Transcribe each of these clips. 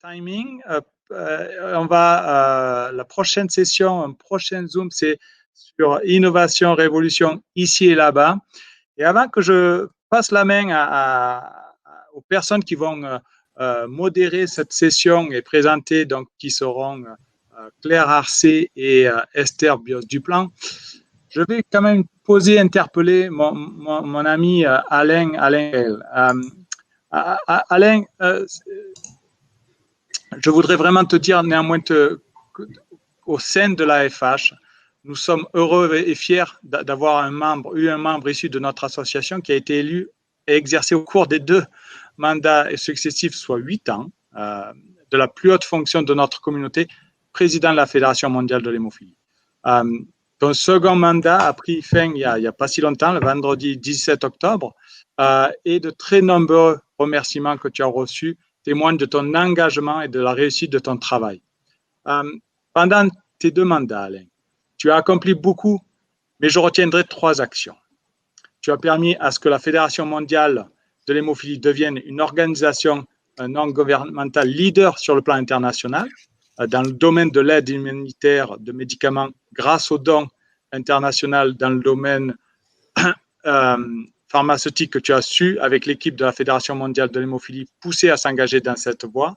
timing. On va la prochaine session, un prochain Zoom, c'est sur innovation, révolution ici et là-bas. Et avant que je passe la main aux personnes qui vont modérer cette session et présenter, donc qui seront Claire Arcé et Esther Bios-Duplan, je vais quand même interpeller mon ami Alain. Alain, je voudrais vraiment te dire néanmoins qu'au sein de l'AFH, nous sommes heureux et fiers d'avoir eu un membre issu de notre association qui a été élu et exercé au cours des 2 mandats successifs, soit 8 ans, de la plus haute fonction de notre communauté, président de la Fédération mondiale de l'hémophilie. Ton second mandat a pris fin il y a pas si longtemps, le vendredi 17 octobre, et de très nombreux remerciements que tu as reçus témoignent de ton engagement et de la réussite de ton travail. Pendant tes 2 mandats, Alain, tu as accompli beaucoup, mais je retiendrai 3 actions. Tu as permis à ce que la Fédération mondiale de l'hémophilie devienne une organisation non gouvernementale leader sur le plan international dans le domaine de l'aide humanitaire de médicaments grâce aux dons internationaux dans le domaine pharmaceutique que tu as su, avec l'équipe de la Fédération mondiale de l'hémophilie, pousser à s'engager dans cette voie.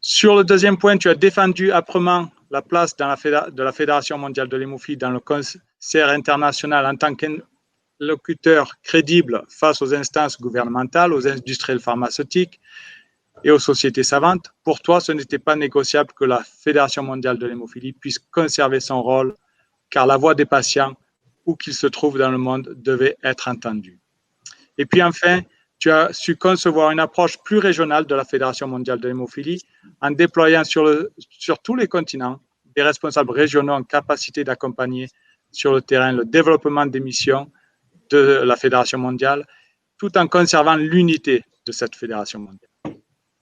Sur le deuxième point, tu as défendu âprement la place de la Fédération mondiale de l'hémophilie dans le concert international en tant qu'interlocuteur crédible face aux instances gouvernementales, aux industriels pharmaceutiques et aux sociétés savantes. Pour toi, ce n'était pas négociable que la Fédération mondiale de l'hémophilie puisse conserver son rôle, car la voix des patients, où qu'ils se trouvent dans le monde, devait être entendue. Et puis enfin, tu as su concevoir une approche plus régionale de la Fédération mondiale de l'hémophilie en déployant sur tous les continents des responsables régionaux en capacité d'accompagner sur le terrain le développement des missions de la Fédération mondiale, tout en conservant l'unité de cette Fédération mondiale.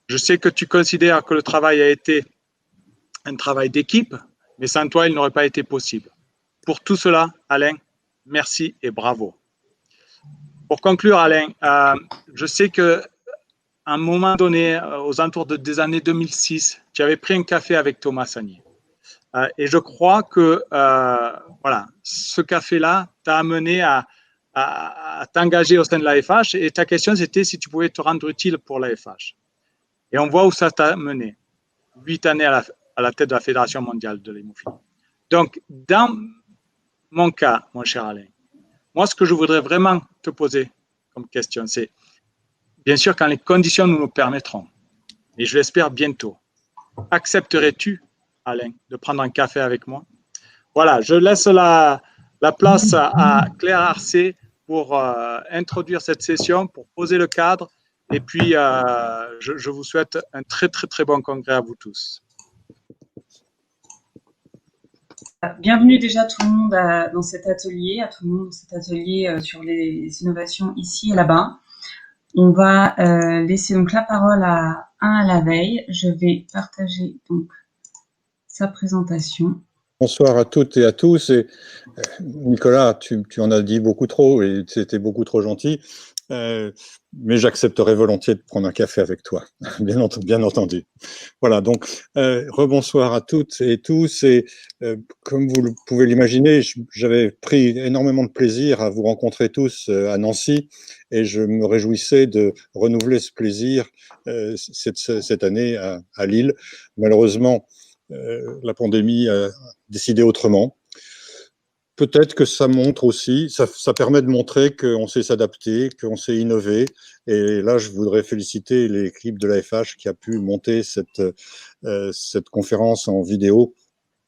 Je sais que tu considères que le travail a été un travail d'équipe, mais sans toi, il n'aurait pas été possible. Pour tout cela, Alain, merci et bravo. Pour conclure, Alain, je sais qu'à un moment donné, aux alentours des années 2006, tu avais pris un café avec Thomas Sagnier. Et je crois que voilà, ce café-là t'a amené à t'engager au sein de l'AFH. Et ta question, c'était si tu pouvais te rendre utile pour l'AFH. Et on voit où ça t'a mené. 8 années à la tête de la Fédération mondiale de l'hémophilie. Donc, dans mon cas, mon cher Alain, moi, ce que je voudrais vraiment te poser comme question, c'est, bien sûr, quand les conditions nous permettront, et je l'espère bientôt, accepterais-tu, Alain, de prendre un café avec moi? Voilà, je laisse la place à Claire Arcé pour introduire cette session, pour poser le cadre, et puis je vous souhaite un très, très, très bon congrès à vous tous. Bienvenue déjà tout le monde dans cet atelier, sur les innovations ici et là-bas. On va laisser donc la parole à la veille. Je vais partager donc sa présentation. Bonsoir à toutes et à tous. Et, Nicolas, tu en as dit beaucoup trop et c'était beaucoup trop gentil. Mais j'accepterai volontiers de prendre un café avec toi, bien entendu. Voilà, donc rebonsoir à toutes et tous. Et comme vous pouvez l'imaginer, j'avais pris énormément de plaisir à vous rencontrer tous à Nancy et je me réjouissais de renouveler ce plaisir cette année à Lille. Malheureusement, la pandémie a décidé autrement. Peut-être que ça montre aussi, ça permet de montrer qu'on sait s'adapter, qu'on sait innover. Et là, je voudrais féliciter l'équipe de l'AFH qui a pu monter cette conférence en vidéo.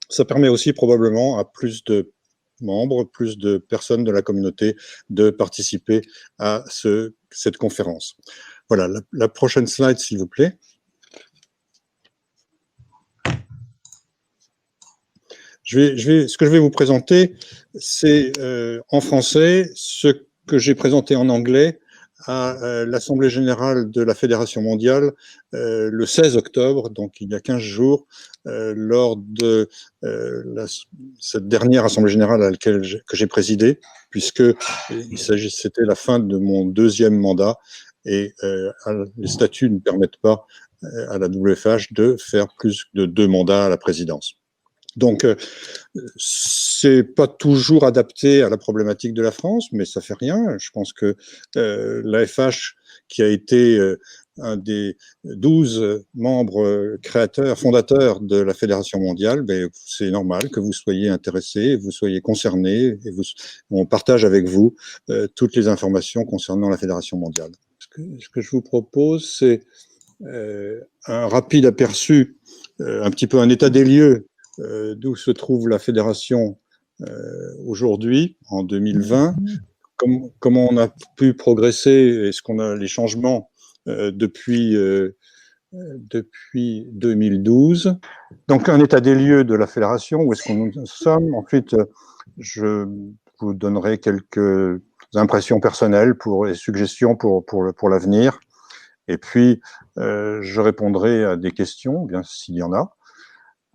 Ça permet aussi probablement à plus de membres, plus de personnes de la communauté de participer à cette conférence. Voilà, la prochaine slide, s'il vous plaît. Ce que je vais vous présenter, c'est en français ce que j'ai présenté en anglais à l'Assemblée générale de la Fédération mondiale le 16 octobre, donc il y a 15 jours, lors de cette dernière Assemblée générale à laquelle que j'ai présidé, puisque c'était la fin de mon 2e mandat et les statuts ne permettent pas à la WFH de faire plus de 2 mandats à la présidence. Donc, c'est pas toujours adapté à la problématique de la France, mais ça fait rien. Je pense que l'AFH, qui a été un des 12 membres créateurs, fondateurs de la Fédération mondiale, ben, c'est normal que vous soyez intéressés, vous soyez concernés, et on partage avec vous toutes les informations concernant la Fédération mondiale. Ce que je vous propose, c'est un rapide aperçu, un petit peu un état des lieux d'où se trouve la fédération aujourd'hui, en 2020, comment on a pu progresser, est-ce qu'on a les changements depuis 2012. Donc, un état des lieux de la fédération, où est-ce qu'on nous sommes. Ensuite, je vous donnerai quelques impressions personnelles et suggestions pour l'avenir. Et puis, je répondrai à des questions, bien s'il y en a,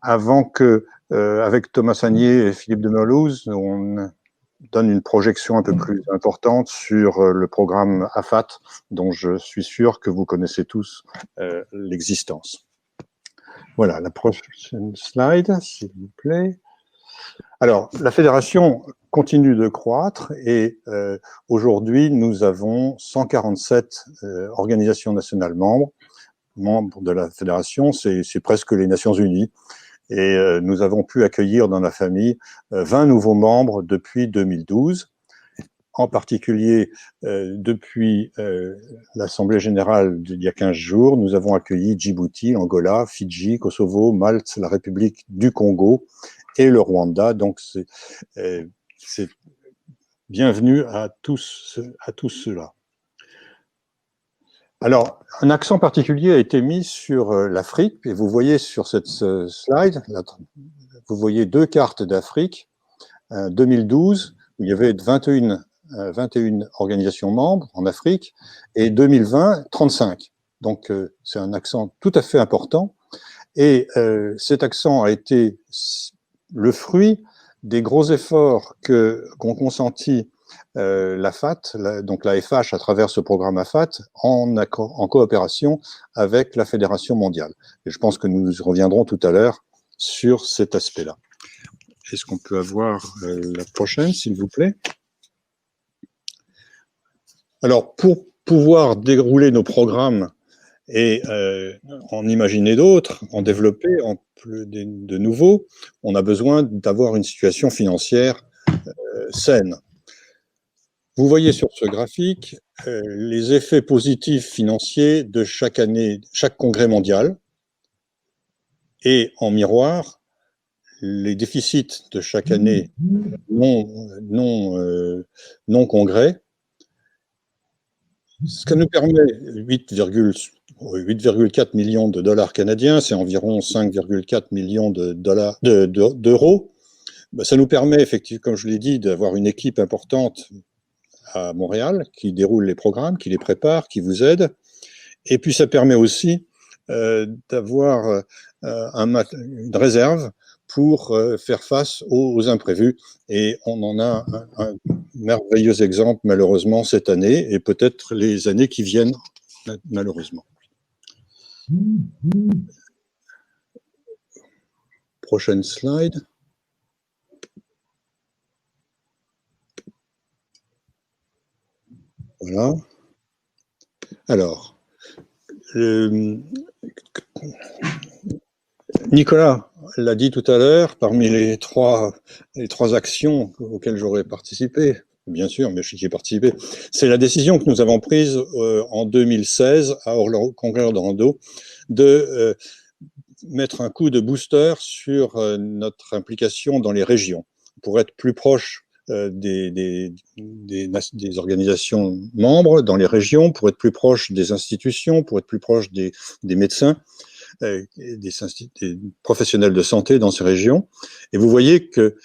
avant que, avec Thomas Sagnier et Philippe de Merlouz, on donne une projection un peu plus importante sur le programme AFAT, dont je suis sûr que vous connaissez tous l'existence. Voilà, la prochaine slide, s'il vous plaît. Alors, la fédération continue de croître et aujourd'hui, nous avons 147 organisations nationales membres de la fédération, c'est presque les Nations Unies. Et nous avons pu accueillir dans la famille 20 nouveaux membres depuis 2012. En particulier, depuis l'Assemblée générale d'il y a 15 jours, nous avons accueilli Djibouti, Angola, Fidji, Kosovo, Malte, la République du Congo et le Rwanda. Donc, c'est bienvenue à tous ceux-là. Alors, un accent particulier a été mis sur l'Afrique, et vous voyez sur cette slide, vous voyez 2 cartes d'Afrique, 2012, où il y avait 21 organisations membres en Afrique, et 2020, 35. Donc, c'est un accent tout à fait important, et cet accent a été le fruit des gros efforts qu'ont consentis l'AFAT, donc la FH à travers ce programme AFAT, en coopération avec la Fédération mondiale. Et je pense que nous reviendrons tout à l'heure sur cet aspect-là. Est-ce qu'on peut avoir la prochaine, s'il vous plaît? Alors, pour pouvoir dérouler nos programmes et en imaginer d'autres, en développer de nouveaux, on a besoin d'avoir une situation financière saine. Vous voyez sur ce graphique les effets positifs financiers de chaque année, chaque congrès mondial, et en miroir, les déficits de chaque année non congrès. Ce qui nous permet 8,4 millions de dollars canadiens, c'est environ 5,4 millions d'euros. Ben, ça nous permet effectivement, comme je l'ai dit, d'avoir une équipe importante à Montréal, qui déroule les programmes, qui les prépare, qui vous aide. Et puis, ça permet aussi d'avoir une réserve pour faire face aux imprévus. Et on en a un merveilleux exemple, malheureusement, cette année, et peut-être les années qui viennent, malheureusement. Prochaine slide. Voilà. Alors, Nicolas l'a dit tout à l'heure, parmi les trois actions auxquelles j'aurais participé, bien sûr, mais j'y ai participé, c'est la décision que nous avons prise en 2016 au Congrès d'Orlando de mettre un coup de booster sur notre implication dans les régions pour être plus proche des organisations membres dans les régions, pour être plus proche des institutions, pour être plus proche des médecins, des professionnels de santé dans ces régions. Et vous voyez que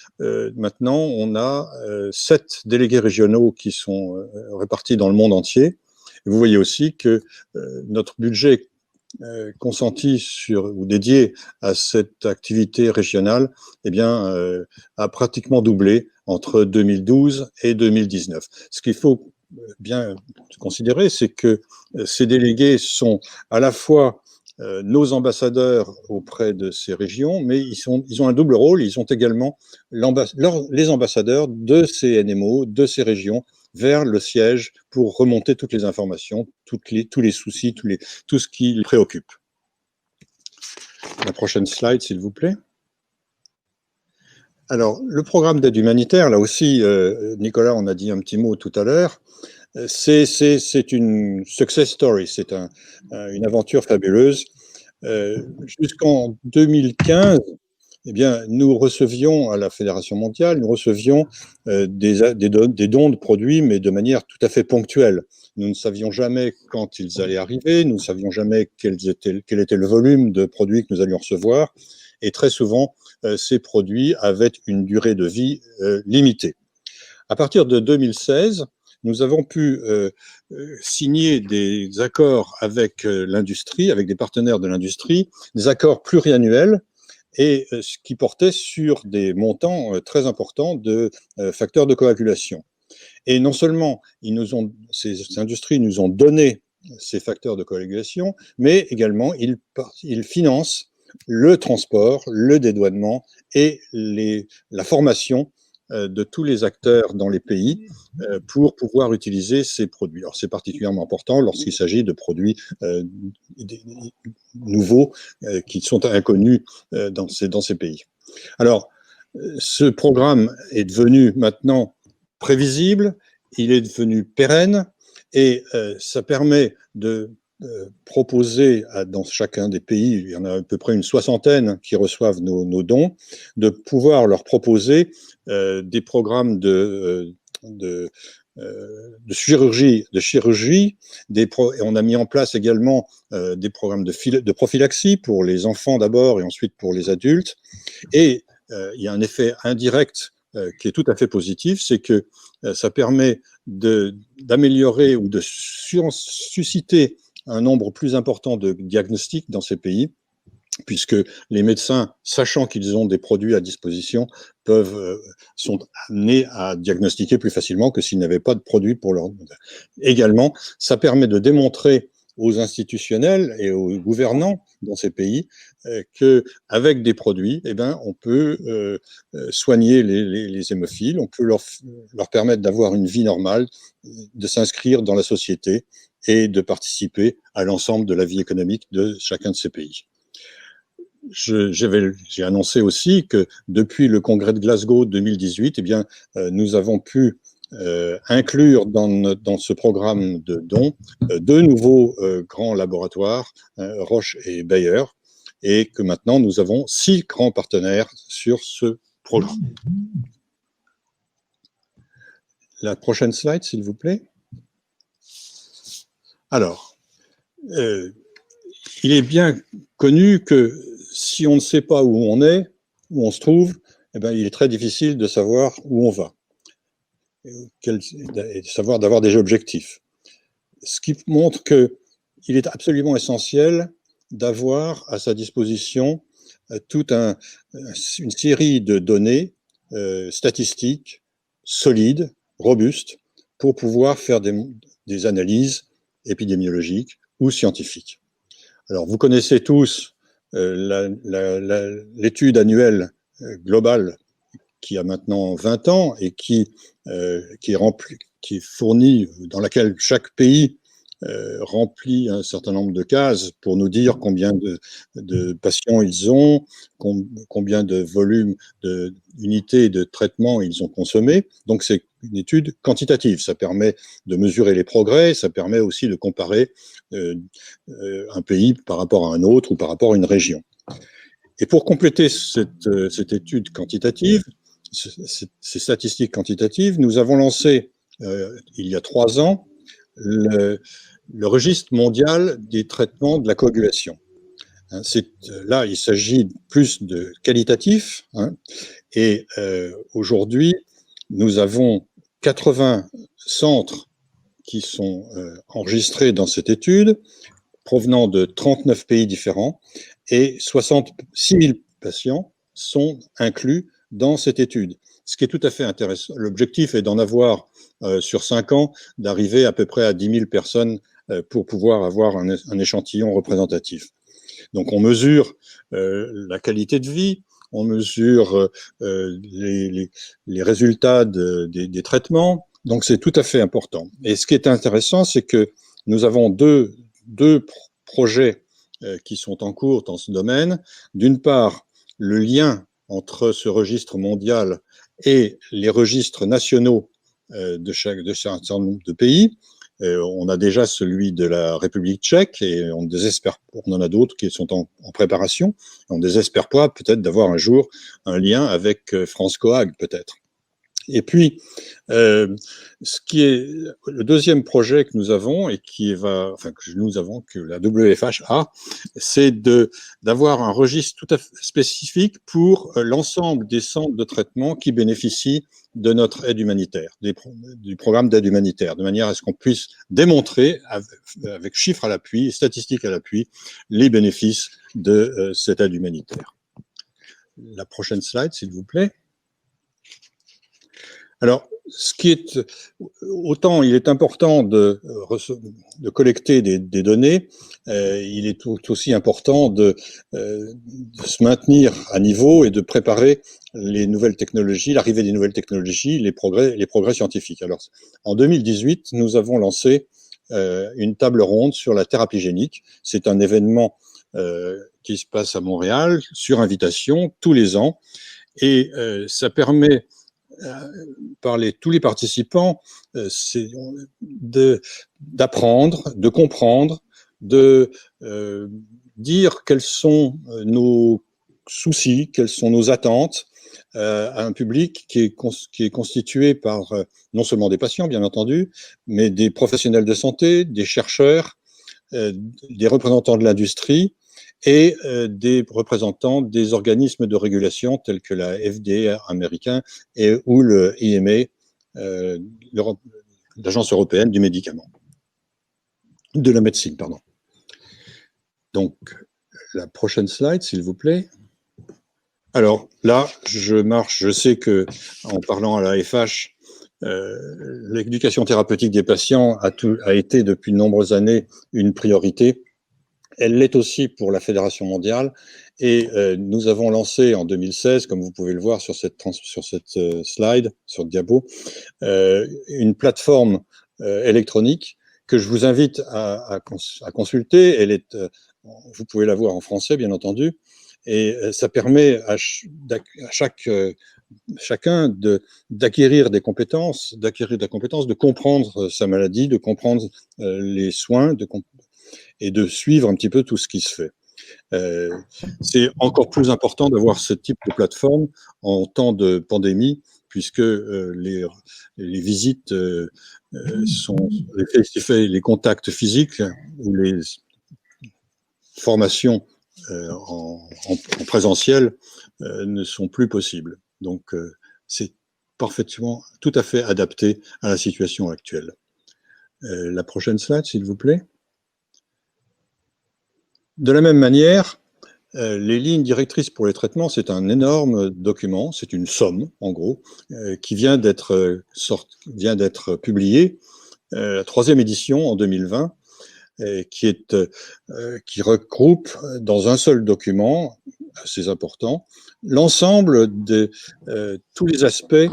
maintenant, on a 7 délégués régionaux qui sont répartis dans le monde entier. Et vous voyez aussi que notre budget consenti ou dédié à cette activité régionale, eh bien, a pratiquement doublé entre 2012 et 2019. Ce qu'il faut bien considérer, c'est que ces délégués sont à la fois nos ambassadeurs auprès de ces régions, mais ils ont un double rôle, ils sont également les ambassadeurs de ces NMO, de ces régions, vers le siège pour remonter toutes les informations, tous les soucis, tout ce qui les préoccupe. La prochaine slide, s'il vous plaît. Alors, le programme d'aide humanitaire, là aussi, Nicolas en a dit un petit mot tout à l'heure, c'est une success story, c'est une aventure fabuleuse. Jusqu'en 2015, eh bien, nous recevions à la Fédération mondiale, nous recevions des dons de produits, mais de manière tout à fait ponctuelle. Nous ne savions jamais quand ils allaient arriver, nous ne savions jamais quel était le volume de produits que nous allions recevoir, et très souvent, ces produits avaient une durée de vie limitée. À partir de 2016, nous avons pu signer des accords avec l'industrie, avec des partenaires de l'industrie, des accords pluriannuels, et ce qui portait sur des montants très importants de facteurs de coagulation. Et non seulement ces industries nous ont donné ces facteurs de coagulation, mais également ils financent le transport, le dédouanement et la formation de tous les acteurs dans les pays pour pouvoir utiliser ces produits. Alors c'est particulièrement important lorsqu'il s'agit de produits nouveaux qui sont inconnus dans ces pays. Alors, ce programme est devenu maintenant prévisible, il est devenu pérenne et ça permet de proposer dans chacun des pays, il y en a à peu près une soixantaine qui reçoivent nos dons, de pouvoir leur proposer des programmes de chirurgie, et on a mis en place également des programmes de prophylaxie pour les enfants d'abord et ensuite pour les adultes. Et il y a un effet indirect qui est tout à fait positif, c'est que ça permet d'améliorer ou de susciter un nombre plus important de diagnostics dans ces pays, puisque les médecins, sachant qu'ils ont des produits à disposition, sont amenés à diagnostiquer plus facilement que s'ils n'avaient pas de produits pour leur... Également, ça permet de démontrer aux institutionnels et aux gouvernants dans ces pays qu'avec des produits, eh ben, on peut soigner les hémophiles, on peut leur permettre d'avoir une vie normale, de s'inscrire dans la société et de participer à l'ensemble de la vie économique de chacun de ces pays. J'ai annoncé aussi que depuis le congrès de Glasgow 2018, eh bien, nous avons pu inclure dans ce programme de dons deux nouveaux grands laboratoires, Roche et Bayer, et que maintenant nous avons 6 grands partenaires sur ce programme. La prochaine slide, s'il vous plaît. Alors, il est bien connu que si on ne sait pas où on est, où on se trouve, eh bien, il est très difficile de savoir où on va, d'avoir des objectifs. Ce qui montre qu'il est absolument essentiel d'avoir à sa disposition toute une série de données statistiques solides, robustes, pour pouvoir faire des analyses épidémiologiques ou scientifiques. Alors, vous connaissez tous l'étude annuelle globale qui a maintenant 20 ans et qui est fournie, dans laquelle chaque pays remplit un certain nombre de cases pour nous dire combien de patients ils ont, combien de volumes d'unités de traitement ils ont consommé. Donc, c'est une étude quantitative. Ça permet de mesurer les progrès, ça permet aussi de comparer un pays par rapport à un autre ou par rapport à une région. Et pour compléter cette étude quantitative, ces statistiques quantitatives, nous avons lancé, il y a 3 ans, le registre mondial des traitements de la coagulation. Là, il s'agit plus de qualitatif, et aujourd'hui, nous avons 80 centres qui sont enregistrés dans cette étude, provenant de 39 pays différents, et 66 000 patients sont inclus dans cette étude. ce qui est tout à fait intéressant. L'objectif est d'en avoir sur 5 ans, d'arriver à peu près à 10 000 personnes pour pouvoir avoir un échantillon représentatif. Donc on mesure la qualité de vie, on mesure les résultats des traitements, donc c'est tout à fait important. Et ce qui est intéressant, c'est que nous avons deux projets qui sont en cours dans ce domaine. D'une part, le lien entre ce registre mondial et les registres nationaux de certain nombre de pays. On a déjà celui de la République tchèque et on en a d'autres qui sont en préparation. On désespère pas peut-être d'avoir un jour un lien avec France Coag peut-être. Et puis, ce qui est le deuxième projet que nous avons et que la WFH a, c'est d'avoir un registre tout à fait spécifique pour l'ensemble des centres de traitement qui bénéficient de notre aide humanitaire, du programme d'aide humanitaire, de manière à ce qu'on puisse démontrer avec chiffres à l'appui, statistiques à l'appui, les bénéfices de cette aide humanitaire. La prochaine slide, s'il vous plaît. Alors, autant il est important de collecter des données, il est tout aussi important de se maintenir à niveau et de préparer les nouvelles technologies, l'arrivée des nouvelles technologies, les progrès scientifiques. Alors, en 2018, nous avons lancé une table ronde sur la thérapie génique. C'est un événement qui se passe à Montréal sur invitation tous les ans et ça permet par tous les participants, d'apprendre, de comprendre, de dire quels sont nos soucis, quelles sont nos attentes à un public qui est constitué par non seulement des patients, bien entendu, mais des professionnels de santé, des chercheurs, des représentants de l'industrie, et des représentants des organismes de régulation tels que la FDA américain ou le EMA, l'Agence européenne du médicament, de la médecine, pardon. Donc, la prochaine slide, s'il vous plaît. Alors là, je sais que en parlant à la FH, l'éducation thérapeutique des patients a été depuis de nombreuses années une priorité. Elle l'est aussi pour la Fédération mondiale et nous avons lancé en 2016, comme vous pouvez le voir sur cette slide, sur le diapo, une plateforme électronique que je vous invite à consulter. Vous pouvez la voir en français, bien entendu, et ça permet à chacun d'acquérir des compétences, de comprendre sa maladie, de comprendre les soins, et de suivre un petit peu tout ce qui se fait. C'est encore plus important d'avoir ce type de plateforme en temps de pandémie, puisque les visites sont les contacts physiques ou les formations en présentiel ne sont plus possibles. Donc, c'est parfaitement, tout à fait adapté à la situation actuelle. La prochaine slide, s'il vous plaît. De la même manière, les lignes directrices pour les traitements, c'est un énorme document, c'est une somme, en gros, qui vient d'être publiée, la 3e édition en 2020, qui regroupe dans un seul document, assez important, l'ensemble de tous les aspects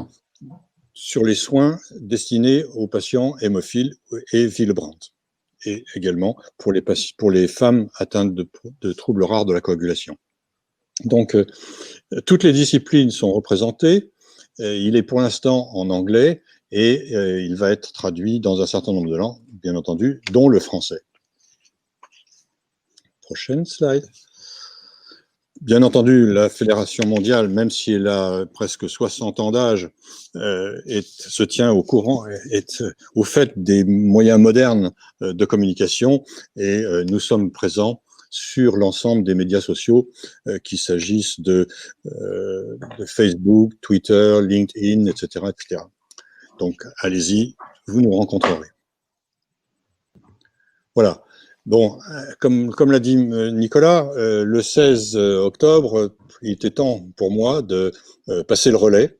sur les soins destinés aux patients hémophiles et Willebrand, et également pour les femmes atteintes de troubles rares de la coagulation. Donc, toutes les disciplines sont représentées. Il est pour l'instant en anglais et il va être traduit dans un certain nombre de langues, bien entendu, dont le français. Prochaine slide. Bien entendu, la Fédération mondiale, même si elle a presque 60 ans d'âge, se tient au courant, est au fait des moyens modernes de communication, et nous sommes présents sur l'ensemble des médias sociaux, qu'il s'agisse de Facebook, Twitter, LinkedIn, etc., etc. Donc, allez-y, vous nous rencontrerez. Voilà. Bon, comme l'a dit Nicolas, le 16 octobre, il était temps pour moi de passer le relais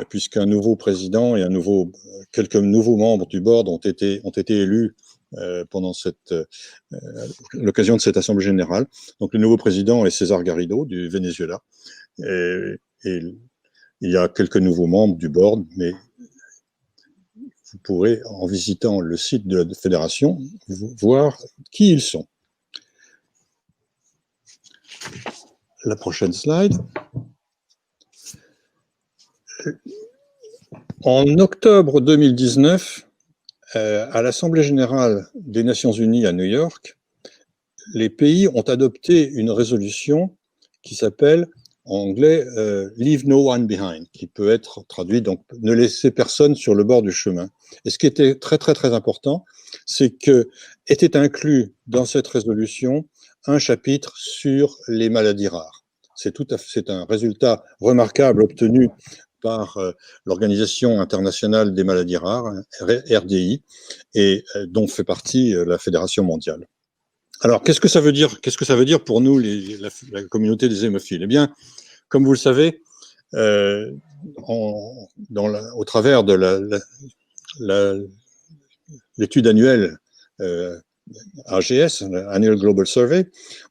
puisqu'un nouveau président et quelques nouveaux membres du board ont été élus pendant l'occasion de cette Assemblée générale. Donc le nouveau président est César Garrido du Venezuela. Et il y a quelques nouveaux membres du board, mais vous pourrez, en visitant le site de la fédération, voir qui ils sont. La prochaine slide. En octobre 2019, à l'Assemblée générale des Nations unies à New York, les pays ont adopté une résolution qui s'appelle en anglais Leave no one behind, qui peut être traduit donc ne laisser personne sur le bord du chemin. Et ce qui était très très très important, c'est que était inclus dans cette résolution un chapitre sur les maladies rares. C'est un résultat remarquable obtenu par l'Organisation internationale des maladies rares, RDI, et dont fait partie la Fédération mondiale. Alors, qu'est-ce que ça veut dire pour nous, la communauté des hémophiles? Eh bien, comme vous le savez, au travers de l'étude annuelle AGS, Annual Global Survey,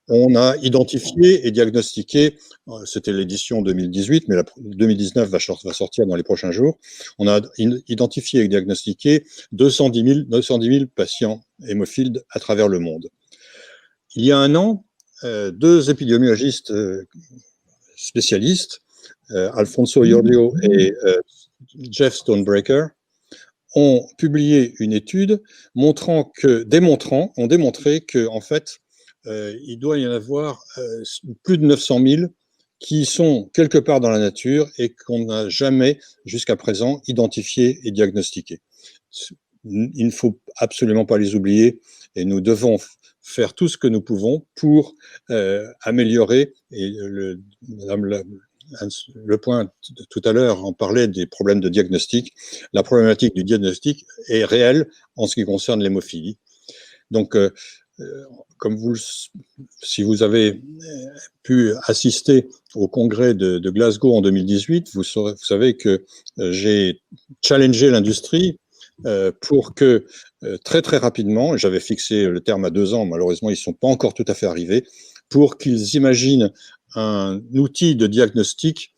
on a identifié et diagnostiqué, c'était l'édition 2018, mais la 2019 va sortir dans les prochains jours, on a identifié et diagnostiqué 210 000 patients hémophiles à travers le monde. Il y a un an, deux épidémiologistes spécialistes, Alfonso Iorio et Jeff Stonebreaker, ont publié une étude ont démontré que en fait, il doit y en avoir plus de 900 000 qui sont quelque part dans la nature et qu'on n'a jamais jusqu'à présent identifié et diagnostiqué. Il ne faut absolument pas les oublier et nous devons faire tout ce que nous pouvons pour améliorer, et le point tout à l'heure, on parlait des problèmes de diagnostic. La problématique du diagnostic est réelle en ce qui concerne l'hémophilie. Donc, si vous avez pu assister au congrès de Glasgow en 2018, vous savez que j'ai challengé l'industrie pour que très très rapidement, j'avais fixé le terme à 2 ans, malheureusement ils ne sont pas encore tout à fait arrivés, pour qu'ils imaginent un outil de diagnostic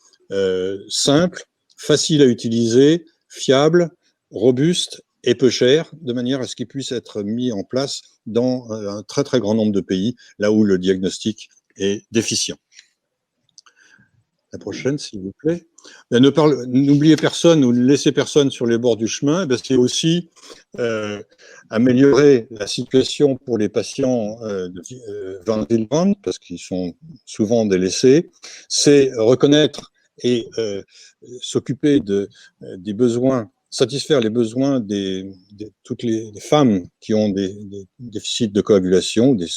simple, facile à utiliser, fiable, robuste et peu cher, de manière à ce qu'il puisse être mis en place dans un très très grand nombre de pays, là où le diagnostic est déficient. La prochaine, s'il vous plaît. N'oubliez personne ou ne laissez personne sur les bords du chemin. C'est aussi améliorer la situation pour les patients vulnérables, parce qu'ils sont souvent délaissés. C'est reconnaître et s'occuper des besoins, satisfaire les besoins de toutes les femmes qui ont des déficits de coagulation, des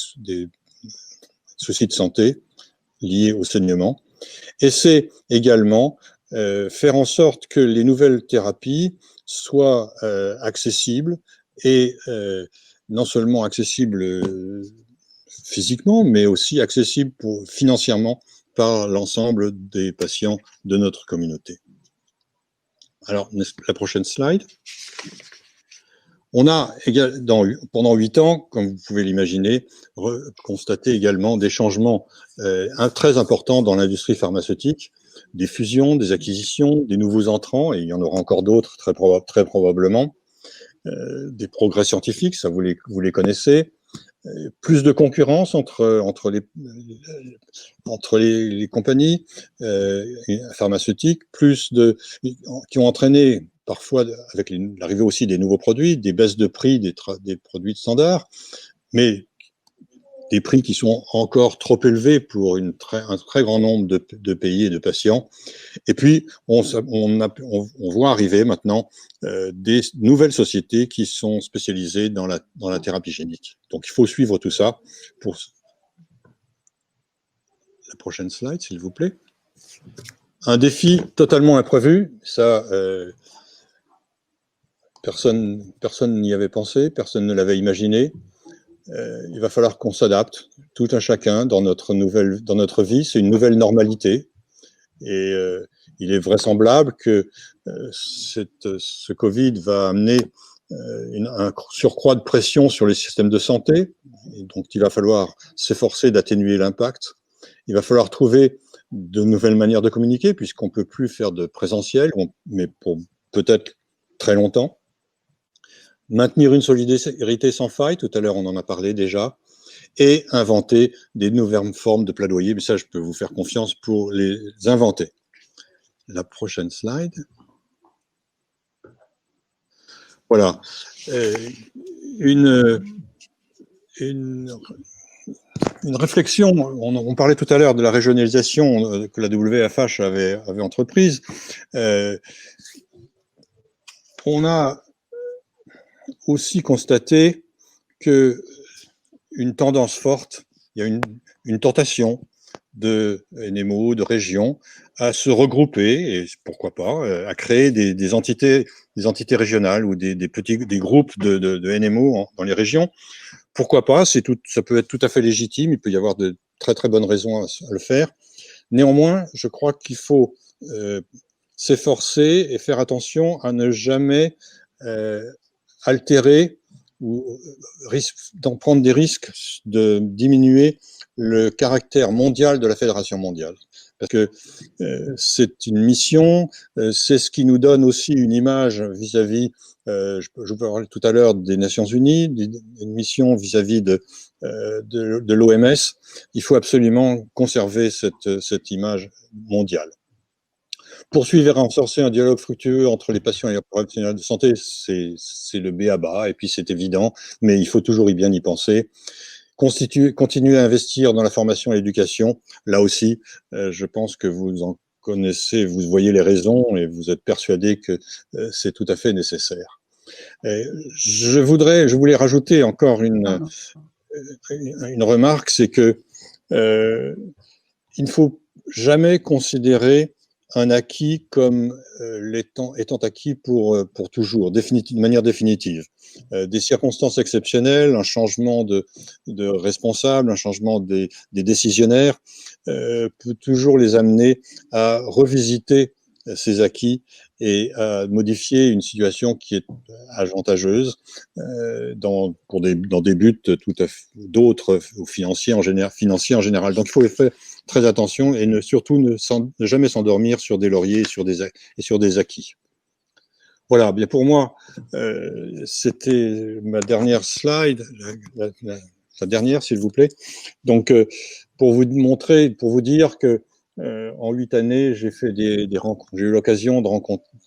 soucis de santé liés au saignement. Et c'est également faire en sorte que les nouvelles thérapies soient accessibles, et non seulement accessibles physiquement, mais aussi accessibles financièrement par l'ensemble des patients de notre communauté. Alors, la prochaine slide. On a, pendant 8 ans, comme vous pouvez l'imaginer, constaté également des changements très importants dans l'industrie pharmaceutique, des fusions, des acquisitions, des nouveaux entrants, et il y en aura encore d'autres très probablement, des progrès scientifiques, ça vous les connaissez, plus de concurrence entre les compagnies pharmaceutiques, qui ont entraîné parfois, avec l'arrivée aussi des nouveaux produits, des baisses de prix des produits de standard, mais des prix qui sont encore trop élevés pour un très grand nombre de pays et de patients. Et puis, on voit arriver maintenant des nouvelles sociétés qui sont spécialisées dans la thérapie génique. Donc, il faut suivre tout ça. Pour la prochaine slide, s'il vous plaît. Un défi totalement imprévu, ça... Personne n'y avait pensé, personne ne l'avait imaginé. Il va falloir qu'on s'adapte, tout un chacun, dans notre vie. C'est une nouvelle normalité. Et il est vraisemblable que ce Covid va amener un surcroît de pression sur les systèmes de santé, et donc il va falloir s'efforcer d'atténuer l'impact. Il va falloir trouver de nouvelles manières de communiquer, puisqu'on ne peut plus faire de présentiel, mais pour peut-être très longtemps. Maintenir une solidarité sans faille, tout à l'heure on en a parlé déjà, et inventer des nouvelles formes de plaidoyer, mais ça je peux vous faire confiance pour les inventer. La prochaine slide. Voilà. Une réflexion, on parlait tout à l'heure de la régionalisation que la WFH avait entreprise. On a aussi constaté que une tendance forte, il y a une tentation de NMO, de régions, à se regrouper, et pourquoi pas, à créer des entités régionales ou des groupes de NMO dans les régions. Pourquoi pas, ça peut être tout à fait légitime, il peut y avoir de très très bonnes raisons à le faire. Néanmoins, je crois qu'il faut s'efforcer et faire attention à ne jamais altérer ou d'en prendre des risques de diminuer le caractère mondial de la Fédération mondiale. Parce que c'est une mission, c'est ce qui nous donne aussi une image vis-à-vis, je vous parlais tout à l'heure des Nations Unies, une mission vis-à-vis de l'OMS. Il faut absolument conserver cette image mondiale. Poursuivre et renforcer un dialogue fructueux entre les patients et les professionnels de santé, c'est le b.a.-ba, et puis c'est évident, mais il faut toujours bien y penser. Continuer à investir dans la formation et l'éducation, là aussi, je pense que vous en connaissez, vous voyez les raisons et vous êtes persuadé que c'est tout à fait nécessaire. Je voulais rajouter encore une remarque, c'est que il ne faut jamais considérer un acquis comme étant acquis pour toujours, de manière définitive. Des circonstances exceptionnelles, un changement de responsable, un changement des décisionnaires peut toujours les amener à revisiter ces acquis et à modifier une situation qui est avantageuse dans des buts tout à fait d'autres ou financiers en général. Donc il faut faire très attention et surtout ne jamais s'endormir sur des lauriers et sur des acquis. Voilà, bien pour moi, c'était ma dernière slide, la dernière s'il vous plaît. Donc pour vous dire que en 8 années, j'ai fait des rencontres. J'ai eu l'occasion de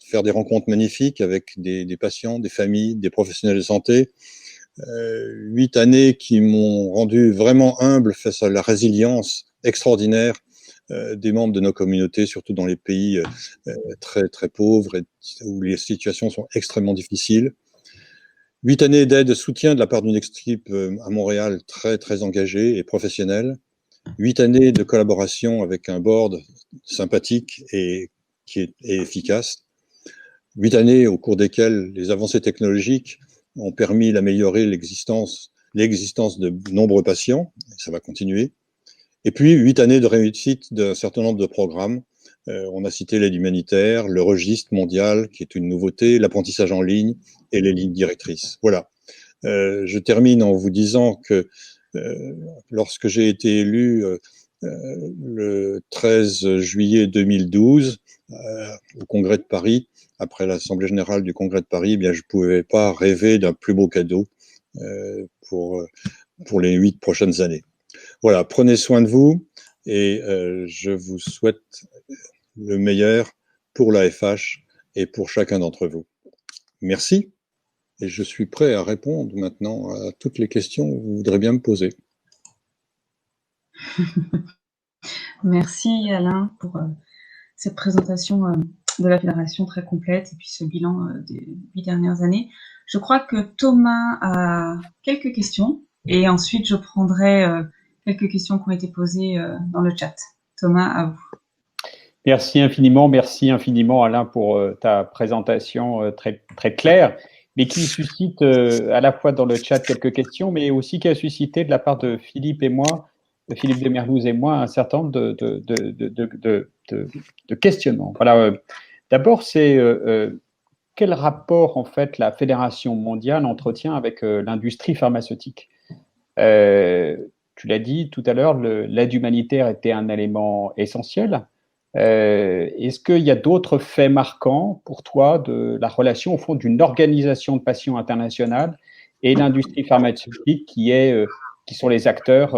faire des rencontres magnifiques avec des patients, des familles, des professionnels de santé. 8 années qui m'ont rendu vraiment humble face à la résilience extraordinaire des membres de nos communautés, surtout dans les pays très très pauvres et où les situations sont extrêmement difficiles. 8 années d'aide et de soutien de la part d'une équipe à Montréal très très engagée et professionnelle. 8 années de collaboration avec un board sympathique et efficace. 8 années au cours desquelles les avancées technologiques ont permis d'améliorer l'existence de nombreux patients, et ça va continuer. Et puis 8 années de réussite d'un certain nombre de programmes. On a cité l'aide humanitaire, le registre mondial, qui est une nouveauté, l'apprentissage en ligne et les lignes directrices. Voilà. Je termine en vous disant que lorsque j'ai été élu le 13 juillet 2012 au Congrès de Paris, après l'Assemblée générale du Congrès de Paris, eh bien, je ne pouvais pas rêver d'un plus beau cadeau pour les 8 prochaines années. Voilà, prenez soin de vous et je vous souhaite le meilleur pour l'AFH et pour chacun d'entre vous. Merci et je suis prêt à répondre maintenant à toutes les questions que vous voudrez bien me poser. Merci Alain pour cette présentation de la fédération très complète et puis ce bilan des 8 dernières années. Je crois que Thomas a quelques questions et ensuite je prendrai quelques questions qui ont été posées dans le chat. Thomas, à vous. Merci infiniment Alain pour ta présentation très, très claire, mais qui suscite à la fois dans le chat quelques questions, mais aussi qui a suscité de la part de Philippe et moi Philippe Demerlouze et moi, un certain nombre de questionnements. Voilà. D'abord, c'est quel rapport, en fait, la Fédération mondiale entretient avec l'industrie pharmaceutique? Tu l'as dit tout à l'heure, l'aide humanitaire était un élément essentiel. Est-ce qu'il y a d'autres faits marquants pour toi de la relation, au fond, d'une organisation de patients internationale et l'industrie pharmaceutique qui sont les acteurs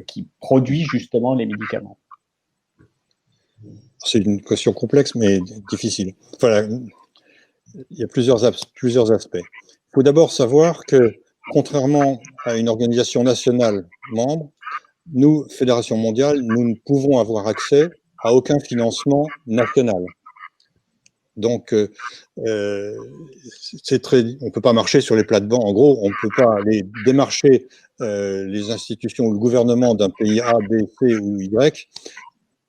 qui produisent justement les médicaments? C'est une question complexe, mais difficile. Voilà, il y a plusieurs aspects. Il faut d'abord savoir que, contrairement à une organisation nationale membre, nous, Fédération mondiale, nous ne pouvons avoir accès à aucun financement national. Donc, on peut pas marcher sur les plates-bandes. En gros, on peut pas aller démarcher les institutions ou le gouvernement d'un pays A, B, C ou Y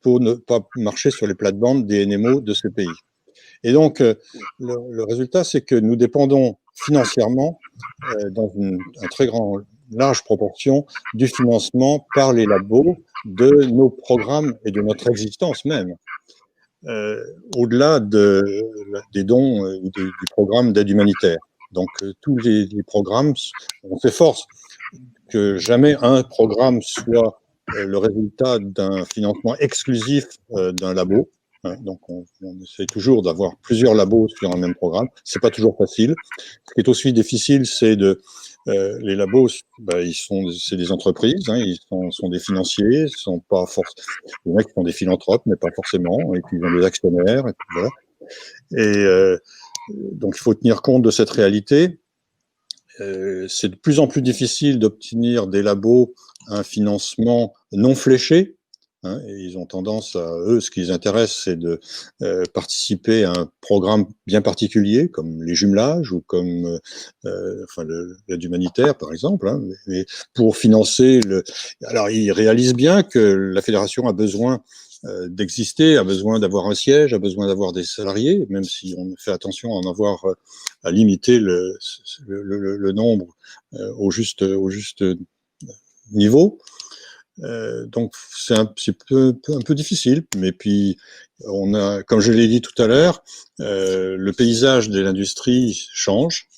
pour ne pas marcher sur les plates-bandes des NMO de ce pays. Et donc, le résultat, c'est que nous dépendons financièrement, dans une très large proportion, du financement par les labos de nos programmes et de notre existence même, au-delà des dons ou du programme d'aide humanitaire. Donc, tous les programmes, on s'efforce que jamais un programme soit le résultat d'un financement exclusif d'un labo. Donc, on essaie toujours d'avoir plusieurs labos sur un même programme. C'est pas toujours facile. Ce qui est aussi difficile, c'est les labos, c'est des entreprises, ils sont des financiers, sont pas les mecs sont des philanthropes, mais pas forcément, et puis ils ont des actionnaires, et puis voilà. Et donc, il faut tenir compte de cette réalité. C'est de plus en plus difficile d'obtenir des labos un financement non fléché. Et ils ont tendance ce qui les intéresse, c'est de participer à un programme bien particulier, comme les jumelages ou comme l'aide humanitaire, par exemple. Mais pour financer alors, ils réalisent bien que la fédération a besoin d'exister, a besoin d'avoir un siège, a besoin d'avoir des salariés, même si on fait attention à en avoir, à limiter le nombre au juste niveau. Donc c'est un peu difficile, mais puis comme je l'ai dit tout à l'heure, le paysage de l'industrie change.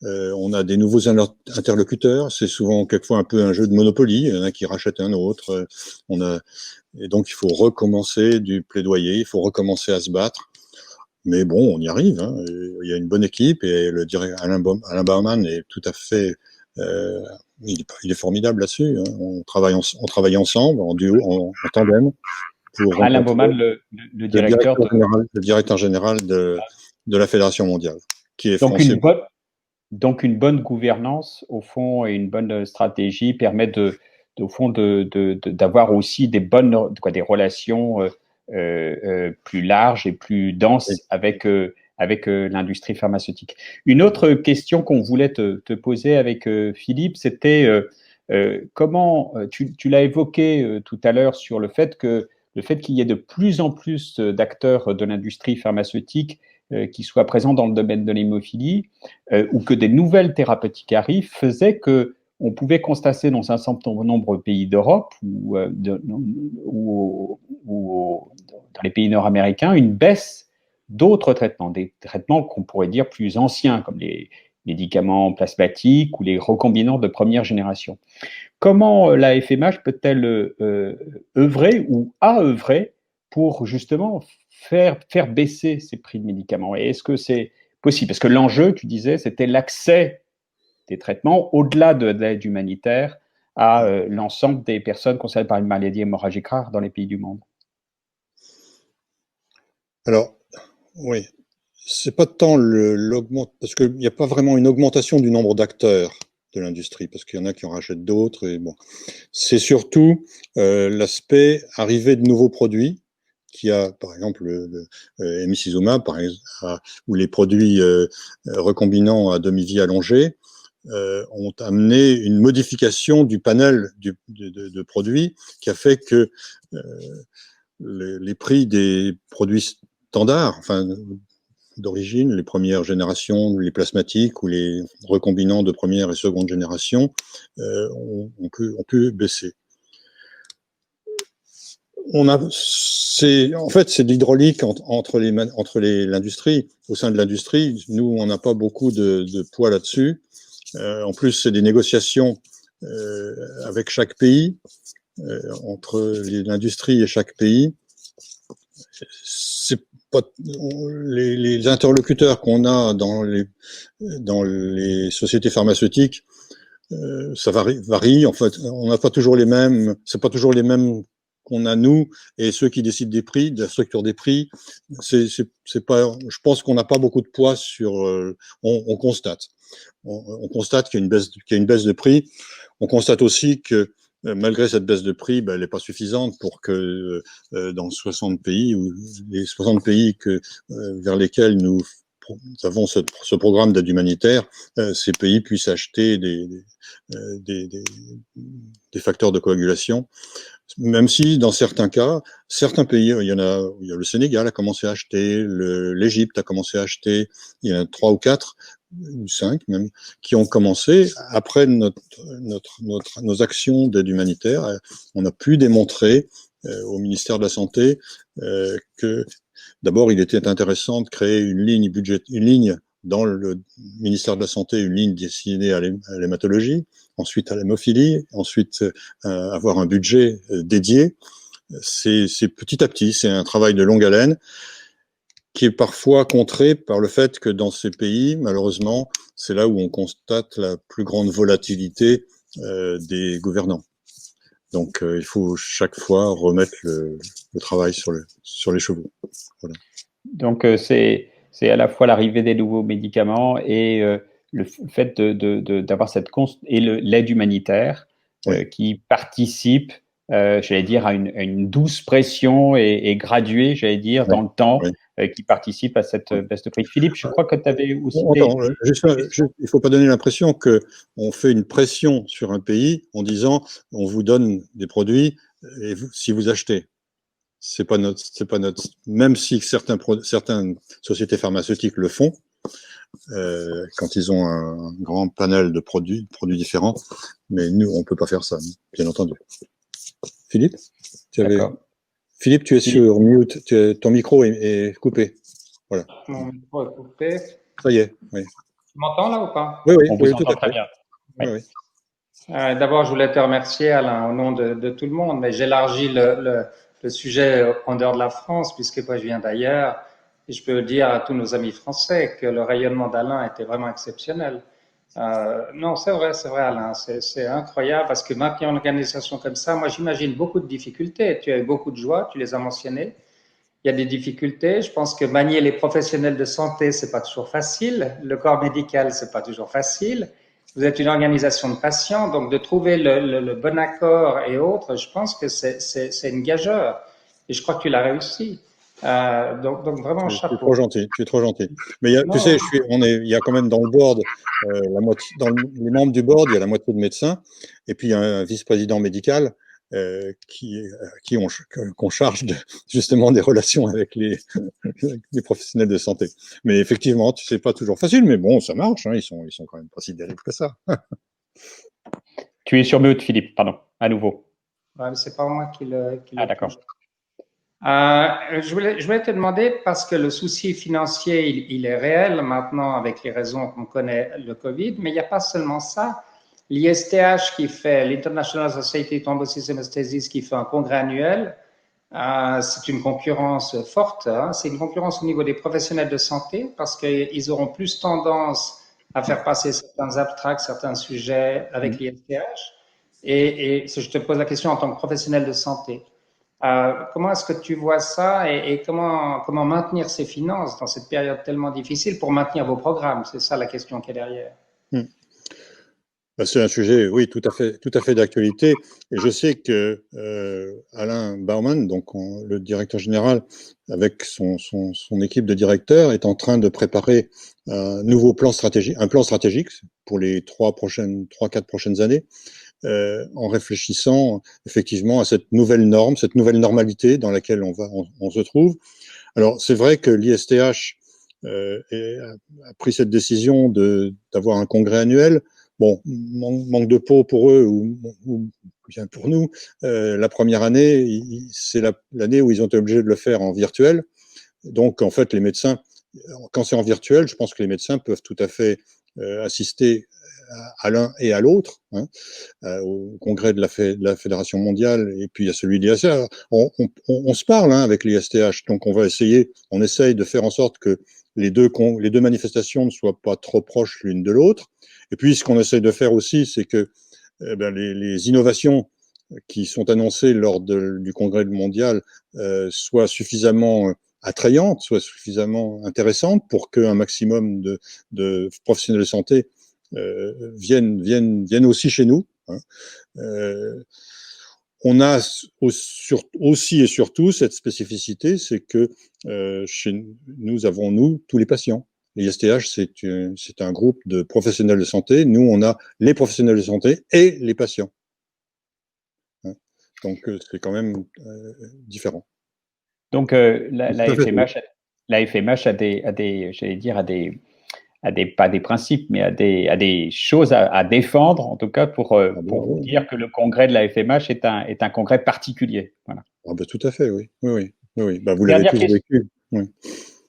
On a des nouveaux interlocuteurs. C'est souvent quelquefois un peu un jeu de Monopoly. Il y en a qui rachètent un autre. Et donc il faut recommencer du plaidoyer. Il faut recommencer à se battre. Mais bon, on y arrive. Il y a une bonne équipe et le directeur Alain Baumann est tout à fait il est formidable là-dessus. On travaille ensemble, en duo, en tandem. Alain Baumann, le directeur général de la Fédération mondiale, qui est donc français. Donc une bonne gouvernance, au fond, et une bonne stratégie permettent au fond d'avoir aussi des relations plus larges et plus denses avec l'industrie pharmaceutique. Une autre question qu'on voulait te poser avec Philippe, c'était comment, tu l'as évoqué tout à l'heure sur le fait qu'il y ait de plus en plus d'acteurs de l'industrie pharmaceutique qui soient présents dans le domaine de l'hémophilie, ou que des nouvelles thérapeutiques arrivent, faisait qu'on pouvait constater dans un certain nombre de pays d'Europe ou dans les pays nord-américains une baisse d'autres traitements, des traitements qu'on pourrait dire plus anciens, comme les médicaments plasmatiques ou les recombinants de première génération. Comment la FMH peut-elle œuvrer ou a œuvré pour justement faire baisser ces prix de médicaments? Et est-ce que c'est possible? Parce que l'enjeu, tu disais, c'était l'accès des traitements au-delà de l'aide humanitaire à l'ensemble des personnes concernées par une maladie hémorragique rare dans les pays du monde. Alors, oui, c'est pas tant parce qu'il n'y a pas vraiment une augmentation du nombre d'acteurs de l'industrie, parce qu'il y en a qui en rachètent d'autres. Et bon, c'est surtout l'aspect arrivée de nouveaux produits, qui a, par exemple, le Emicizumab, ou les produits recombinants à demi-vie allongée, ont amené une modification du panel de produits qui a fait que les prix des produits standards, d'origine, les premières générations, les plasmatiques ou les recombinants de première et seconde génération, ont pu baisser. En fait, c'est de l'hydraulique entre l'industrie. Au sein de l'industrie, nous, on n'a pas beaucoup de poids là-dessus. En plus, c'est des négociations avec chaque pays, entre l'industrie et chaque pays. C'est pas les interlocuteurs qu'on a dans les sociétés pharmaceutiques, ça varie. En fait, on n'a pas toujours les mêmes. C'est pas toujours les mêmes qu'on a nous, et ceux qui décident des prix, de la structure des prix. C'est pas. Je pense qu'on n'a pas beaucoup de poids sur. On constate. On constate qu'il y a une baisse de prix. On constate aussi que malgré cette baisse de prix, elle n'est pas suffisante pour que dans 60 pays, ou les 60 pays vers lesquels nous avons ce programme d'aide humanitaire, ces pays puissent acheter des facteurs de coagulation. Même si, dans certains cas, certains pays, il y a le Sénégal a commencé à acheter, l'Égypte a commencé à acheter, il y en a 3 ou 4, ou 5 même, qui ont commencé, après nos actions d'aide humanitaire, on a pu démontrer au ministère de la Santé que, d'abord, il était intéressant de créer une ligne dans le ministère de la Santé, une ligne destinée à l'hématologie, ensuite à l'hémophilie, ensuite avoir un budget dédié. C'est petit à petit, c'est un travail de longue haleine qui est parfois contré par le fait que dans ces pays, malheureusement, c'est là où on constate la plus grande volatilité des gouvernants. Donc, il faut chaque fois remettre le travail sur les chevaux. Voilà. Donc, c'est à la fois l'arrivée des nouveaux médicaments et le fait d'avoir et l'aide humanitaire qui participe, j'allais dire, à une douce pression et graduée, j'allais dire, dans le temps, qui participe à cette baisse de prix. Philippe, je crois que tu avais aussi... il ne faut pas donner l'impression qu'on fait une pression sur un pays en disant on vous donne des produits et si vous achetez. C'est pas notre, même si certaines sociétés pharmaceutiques le font, quand ils ont un grand panel de produits différents, mais nous, on peut pas faire ça, bien entendu. Philippe, Philippe, tu es sur mute, ton micro est coupé. Voilà. Mon micro est coupé. Ça y est, oui. Tu m'entends là ou pas? Oui, on vous entend très bien. Oui. Oui. D'abord, je voulais te remercier, Alain, au nom de tout le monde, mais j'élargis le sujet en dehors de la France, puisque moi, je viens d'ailleurs, et je peux dire à tous nos amis français que le rayonnement d'Alain était vraiment exceptionnel. Non, c'est vrai, Alain, c'est incroyable, parce que maintenir une organisation comme ça, moi, j'imagine beaucoup de difficultés. Tu as eu beaucoup de joie, tu les as mentionnées. Il y a des difficultés. Je pense que manier les professionnels de santé, c'est pas toujours facile. Le corps médical, c'est pas toujours facile. Vous êtes une organisation de patients, donc de trouver le bon accord et autres, je pense que c'est une gageure. Et je crois que tu l'as réussi. Donc vraiment, chapeau. Tu es trop gentil. Mais tu sais, il y a quand même dans le board, dans les membres du board, il y a la moitié de médecins, et puis il y a un vice-président médical qu'on charge justement des relations avec les professionnels de santé. Mais effectivement, c'est pas toujours facile, mais bon, ça marche, hein, ils sont quand même pas si terribles que ça. Tu es sur mute, Philippe, pardon, à nouveau. Ouais, c'est pas moi qui le d'accord. Je voulais te demander, parce que le souci financier, il est réel maintenant avec les raisons qu'on connaît, le Covid, mais il n'y a pas seulement ça. L'ISTH qui fait, l'International Society of Thrombosis Hemostasis, qui fait un congrès annuel, c'est une concurrence forte, hein. C'est une concurrence au niveau des professionnels de santé parce qu'ils auront plus tendance à faire passer certains abstracts, certains sujets avec l'ISTH. Et je te pose la question en tant que professionnel de santé. Comment est-ce que tu vois ça et comment maintenir ces finances dans cette période tellement difficile pour maintenir vos programmes? C'est ça la question qui est derrière. C'est un sujet, oui, tout à fait d'actualité. Et je sais que Alain Baumann, donc le directeur général, avec son équipe de directeurs, est en train de préparer un nouveau plan stratégique, pour les 3-4 prochaines années, en réfléchissant effectivement à cette nouvelle norme, cette nouvelle normalité dans laquelle on se trouve. Alors, c'est vrai que l'ISTH a pris cette décision d'avoir un congrès annuel bon, manque de peau pour eux ou bien pour nous. La première année, c'est l'année où ils ont été obligés de le faire en virtuel. Donc, en fait, les médecins, quand c'est en virtuel, je pense que les médecins peuvent tout à fait assister à l'un et à l'autre, hein, au congrès de la Fédération mondiale et puis à celui de l'ISTH. On se parle hein, avec l'ISTH, donc on essaye de faire en sorte que les deux manifestations ne soient pas trop proches l'une de l'autre. Et puis, ce qu'on essaye de faire aussi, c'est que les innovations qui sont annoncées lors du congrès mondial soient suffisamment attrayantes, soient suffisamment intéressantes pour qu'un maximum de professionnels de santé viennent aussi chez nous. Hein. On a aussi et surtout cette spécificité, c'est que chez nous avons tous les patients. L'ISTH, c'est un groupe de professionnels de santé. Nous, on a les professionnels de santé et les patients. Hein. Donc, c'est quand même différent. Donc, la FMH a pas des principes, mais a des choses à défendre, en tout cas pour vous dire que le congrès de la FMH est un congrès particulier. Voilà. Ah ben, tout à fait, oui. Bah, vous l'avez tous vécu. Oui.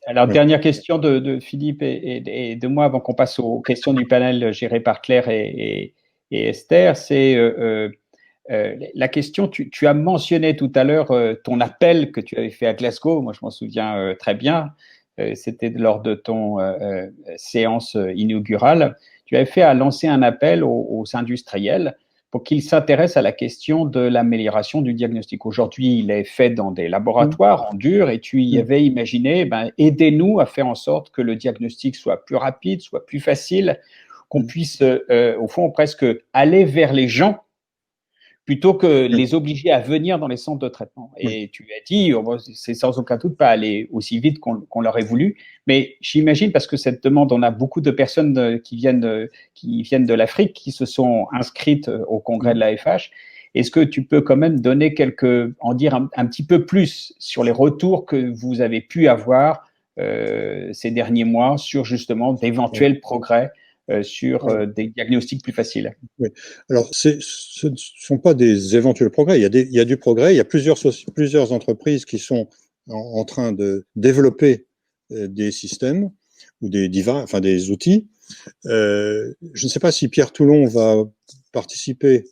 Alors, dernière question de Philippe et de moi, avant qu'on passe aux questions du panel géré par Claire et Esther, c'est la question, tu as mentionné tout à l'heure ton appel que tu avais fait à Glasgow, moi je m'en souviens très bien, c'était lors de ton séance inaugurale, tu avais fait à lancer un appel aux industriels pour qu'ils s'intéressent à la question de l'amélioration du diagnostic. Aujourd'hui, il est fait dans des laboratoires en dur et tu y avais imaginé, aidez-nous à faire en sorte que le diagnostic soit plus rapide, soit plus facile, qu'on puisse au fond presque aller vers les gens plutôt que les obliger à venir dans les centres de traitement. Et tu as dit, c'est sans aucun doute pas aller aussi vite qu'on l'aurait voulu, mais j'imagine, parce que cette demande, on a beaucoup de personnes qui viennent de l'Afrique, qui se sont inscrites au congrès de la FH. Est-ce que tu peux quand même donner en dire un petit peu plus sur les retours que vous avez pu avoir ces derniers mois sur justement d'éventuels progrès sur des diagnostics plus faciles? Oui. Alors, ce ne sont pas des éventuels progrès. Il y a du progrès. Il y a plusieurs entreprises qui sont en train de développer des systèmes ou des outils. Je ne sais pas si Pierre Toulon va participer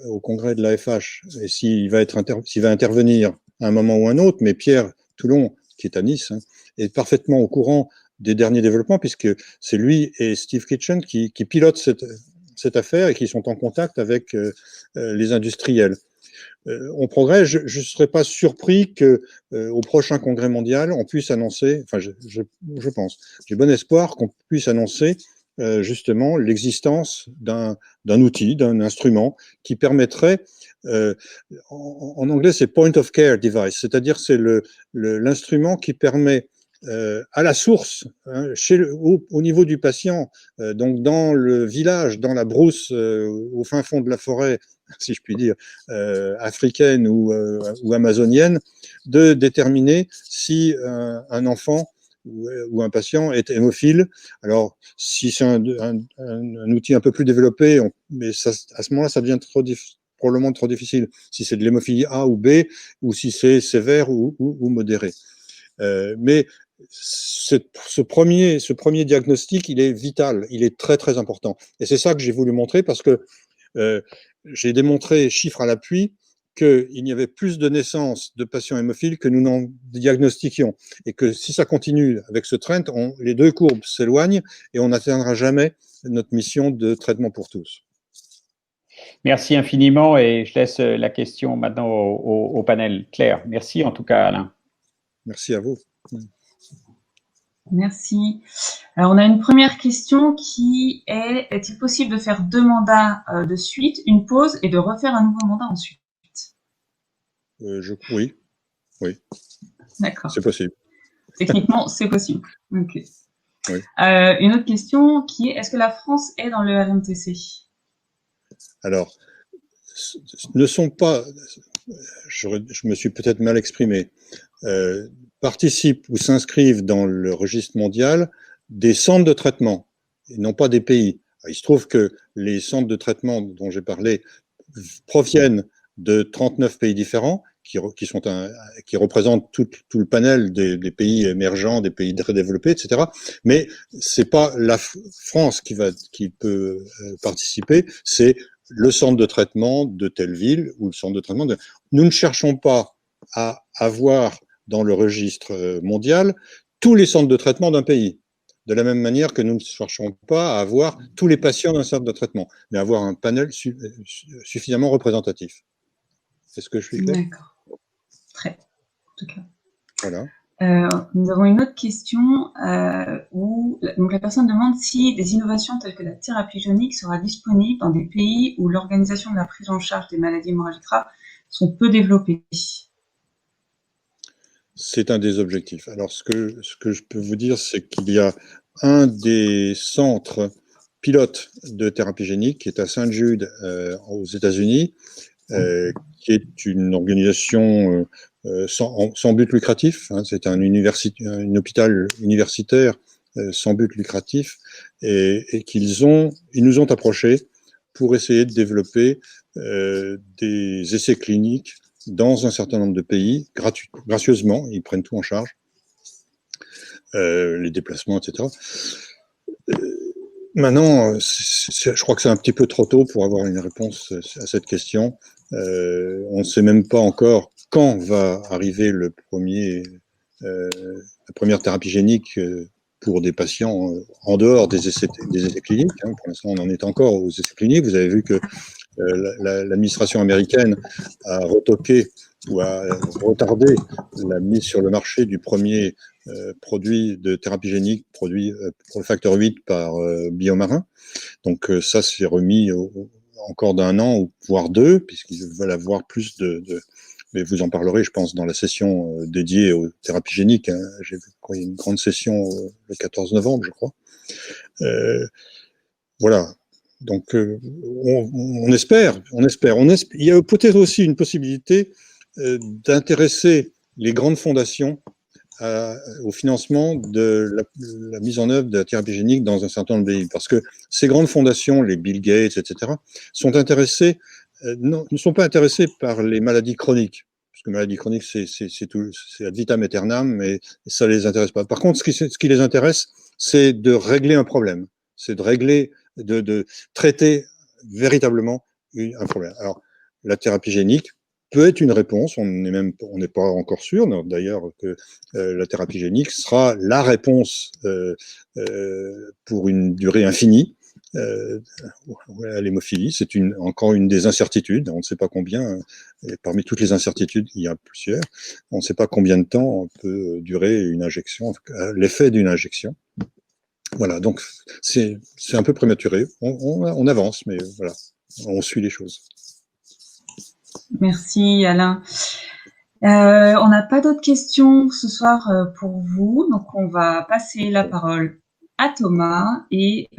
au congrès de l'AFH et s'il va intervenir à un moment ou un autre, mais Pierre Toulon, qui est à Nice, hein, est parfaitement au courant des derniers développements, puisque c'est lui et Steve Kitchen qui pilotent cette affaire et qui sont en contact avec les industriels. On progresse. Je ne serais pas surpris que au prochain congrès mondial, on puisse annoncer, enfin je pense, j'ai bon espoir qu'on puisse annoncer justement l'existence d'un outil, d'un instrument qui permettrait, en anglais c'est point of care device, c'est-à-dire c'est l'instrument qui permet à la source, hein, au niveau du patient, donc dans le village, dans la brousse, au fin fond de la forêt, si je puis dire, africaine ou amazonienne, de déterminer si un enfant ou un patient est hémophile. Alors, si c'est un outil un peu plus développé, mais à ce moment-là, ça devient probablement trop difficile, si c'est de l'hémophilie A ou B, ou si c'est sévère ou modéré. Mais ce premier diagnostic, il est vital, il est très très important. Et c'est ça que j'ai voulu montrer, parce que j'ai démontré, chiffres à l'appui, qu'il y avait plus de naissances de patients hémophiles que nous n'en diagnostiquions. Et que si ça continue avec ce trend, les deux courbes s'éloignent et on n'atteindra jamais notre mission de traitement pour tous. Merci infiniment et je laisse la question maintenant au panel. Claire, merci en tout cas, Alain. Merci à vous. Merci. Alors, on a une première question qui est: est-il possible de faire 2 mandats de suite, une pause et de refaire un nouveau mandat ensuite? Oui. D'accord. C'est possible. Techniquement, c'est possible. Ok. Oui. Une autre question qui est: est-ce que la France est dans le RMTC? Alors, ne sont pas, je me suis peut-être mal exprimé, participent ou s'inscrivent dans le registre mondial des centres de traitement, et non pas des pays. Il se trouve que les centres de traitement dont j'ai parlé proviennent de 39 pays différents, qui représentent tout le panel des pays émergents, des pays très développés, etc. Mais c'est pas la France qui peut participer, c'est le centre de traitement de telle ville ou le centre de traitement de... Nous ne cherchons pas à avoir dans le registre mondial tous les centres de traitement d'un pays. De la même manière que nous ne cherchons pas à avoir tous les patients d'un centre de traitement, mais à avoir un panel suffisamment représentatif. Est-ce que je suis clair? D'accord. Très clair. Voilà. Nous avons une autre question où donc la personne demande si des innovations telles que la thérapie génique sera disponible dans des pays où l'organisation de la prise en charge des maladies hémorragiques graves sont peu développées. C'est un des objectifs. Alors, ce que je peux vous dire, c'est qu'il y a un des centres pilotes de thérapie génique qui est à St. Jude aux États-Unis, qui est une organisation sans but lucratif. Hein, c'est un hôpital universitaire sans but lucratif, et ils nous ont approchés pour essayer de développer des essais cliniques dans un certain nombre de pays, gracieusement, ils prennent tout en charge, les déplacements, etc. Maintenant, je crois que c'est un petit peu trop tôt pour avoir une réponse à cette question. On ne sait même pas encore quand va arriver la première thérapie génique pour des patients en dehors des essais cliniques. Hein. Pour l'instant, on en est encore aux essais cliniques. Vous avez vu que l'administration américaine a retoqué ou a retardé la mise sur le marché du premier produit de thérapie génique produit pour le facteur 8 par Biomarin. Donc ça s'est remis encore d'un an, ou voire 2, puisqu'ils veulent avoir plus mais vous en parlerez, je pense, dans la session dédiée aux thérapies géniques. Hein. J'ai vu qu'il y a une grande session le 14 novembre, je crois. Voilà. Donc, on espère. Il y a peut-être aussi une possibilité d'intéresser les grandes fondations au financement de la mise en œuvre de la thérapie génique dans un certain nombre de pays. Parce que ces grandes fondations, les Bill Gates, etc., ne sont pas intéressés par les maladies chroniques. Parce que maladies chroniques, c'est ad vitam aeternam, mais ça les intéresse pas. Par contre, ce qui les intéresse, c'est de régler un problème. C'est de traiter véritablement un problème. Alors, la thérapie génique peut être une réponse, on n'est pas encore sûr, d'ailleurs, que la thérapie génique sera la réponse pour une durée infinie à l'hémophilie. C'est encore une des incertitudes, on ne sait pas combien, et parmi toutes les incertitudes, il y a plusieurs, on ne sait pas combien de temps peut durer une injection, l'effet d'une injection. Voilà, donc c'est un peu prématuré. On avance, mais voilà, on suit les choses. Merci Alain. On n'a pas d'autres questions ce soir pour vous, donc on va passer la parole à Thomas, et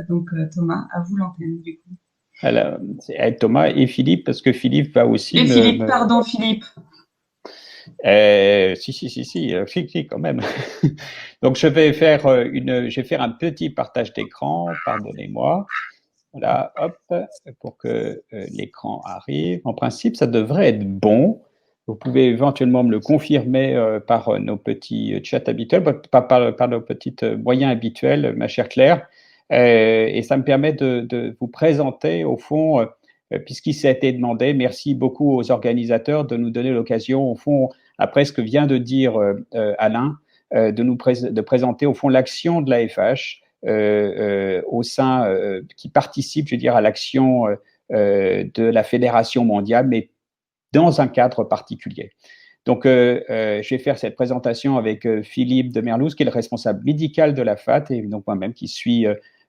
donc Thomas, à vous l'antenne du coup. Alors, c'est Thomas et Philippe, parce que Philippe va aussi... Et Philippe, pardon Philippe. Si, quand même. Donc, je vais faire un petit partage d'écran, pardonnez-moi. Voilà, hop, pour que l'écran arrive. En principe, ça devrait être bon. Vous pouvez éventuellement me le confirmer par nos petits chats habituels, par nos petits moyens habituels, ma chère Claire. Et ça me permet de vous présenter, au fond, puisqu'il s'est été demandé, merci beaucoup aux organisateurs de nous donner l'occasion, au fond, après ce que vient de dire Alain, de présenter, au fond, l'action de l'AFH au sein, qui participe, je veux dire, à l'action de la Fédération mondiale, mais dans un cadre particulier. Donc, je vais faire cette présentation avec Philippe de Merlouz, qui est le responsable médical de la FAT, et donc moi-même qui suis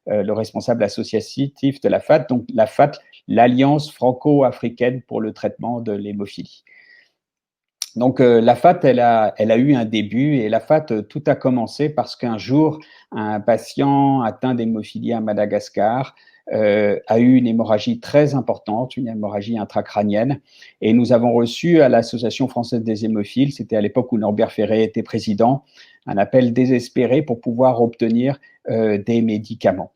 le responsable associatif de la FAT. Donc, la FAT, l'Alliance franco-africaine pour le traitement de l'hémophilie. Donc, la FAT, elle a eu un début, et la FAT, tout a commencé parce qu'un jour, un patient atteint d'hémophilie à Madagascar a eu une hémorragie très importante, une hémorragie intracrânienne, et nous avons reçu à l'Association française des hémophiles, c'était à l'époque où Norbert Ferré était président, un appel désespéré pour pouvoir obtenir des médicaments.